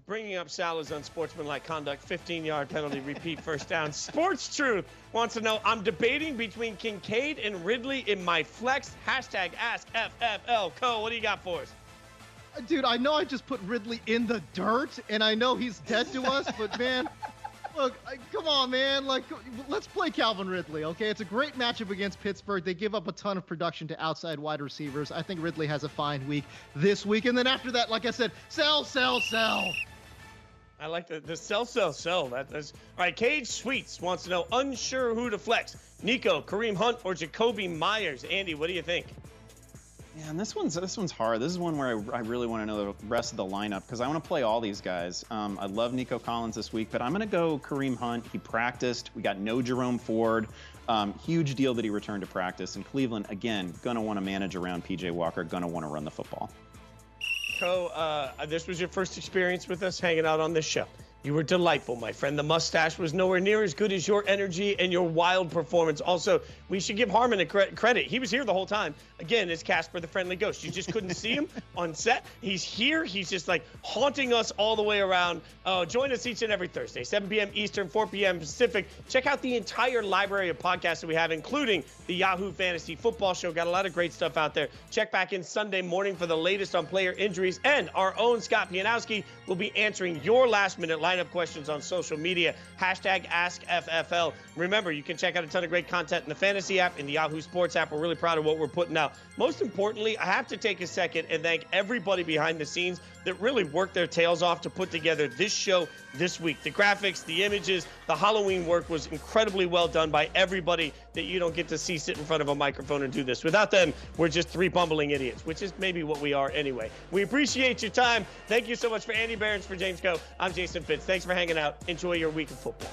Bringing up Sal is unsportsmanlike conduct. 15-yard penalty. Repeat first down. Sports Truth wants to know, I'm debating between Kincaid and Ridley in my flex. Hashtag Ask FFL. Coe, what do you got for us?
Dude, I know I just put Ridley in the dirt, and I know he's dead to us, but man, look, come on, man. Like, let's play Calvin Ridley, okay? It's a great matchup against Pittsburgh. They give up a ton of production to outside wide receivers. I think Ridley has a fine week this week. And then after that, like I said, sell.
I like the sell. That's all right. Cage Sweets wants to know, unsure who to flex. Nico, Kareem Hunt, or Jacoby Myers. Andy, what do you think?
Yeah, and this one's hard. This is one where I really want to know the rest of the lineup because I want to play all these guys. I love Nico Collins this week, but I'm going to go Kareem Hunt. He practiced. We got no Jerome Ford. Huge deal that he returned to practice. And Cleveland, again, going to want to manage around P.J. Walker, going to want to run the football.
Coe, this was your first experience with us hanging out on this show. You were delightful, my friend. The mustache was nowhere near as good as your energy and your wild performance. Also, we should give Harmon a credit. He was here the whole time. Again, it's Casper the Friendly Ghost. You just couldn't see him on set. He's here. He's just like haunting us all the way around. Join us each and every Thursday, 7 p.m. Eastern, 4 p.m. Pacific. Check out the entire library of podcasts that we have, including the Yahoo Fantasy Football Show. Got a lot of great stuff out there. Check back in Sunday morning for the latest on player injuries. And our own Scott Pianowski will be answering your last-minute lineup questions on social media. Hashtag AskFFL. Remember, you can check out a ton of great content in the Fantasy app, in the Yahoo Sports app. We're really proud of what we're putting out. Most importantly, I have to take a second and thank everybody behind the scenes that really worked their tails off to put together this show this week. The graphics, the images, the Halloween work was incredibly well done by everybody that you don't get to see sit in front of a microphone and do this. Without them, we're just three bumbling idiots, which is maybe what we are anyway. We appreciate your time. Thank you so much for Andy Behrens, for James Coe. I'm Jason Fitz. Thanks for hanging out. Enjoy your week of football.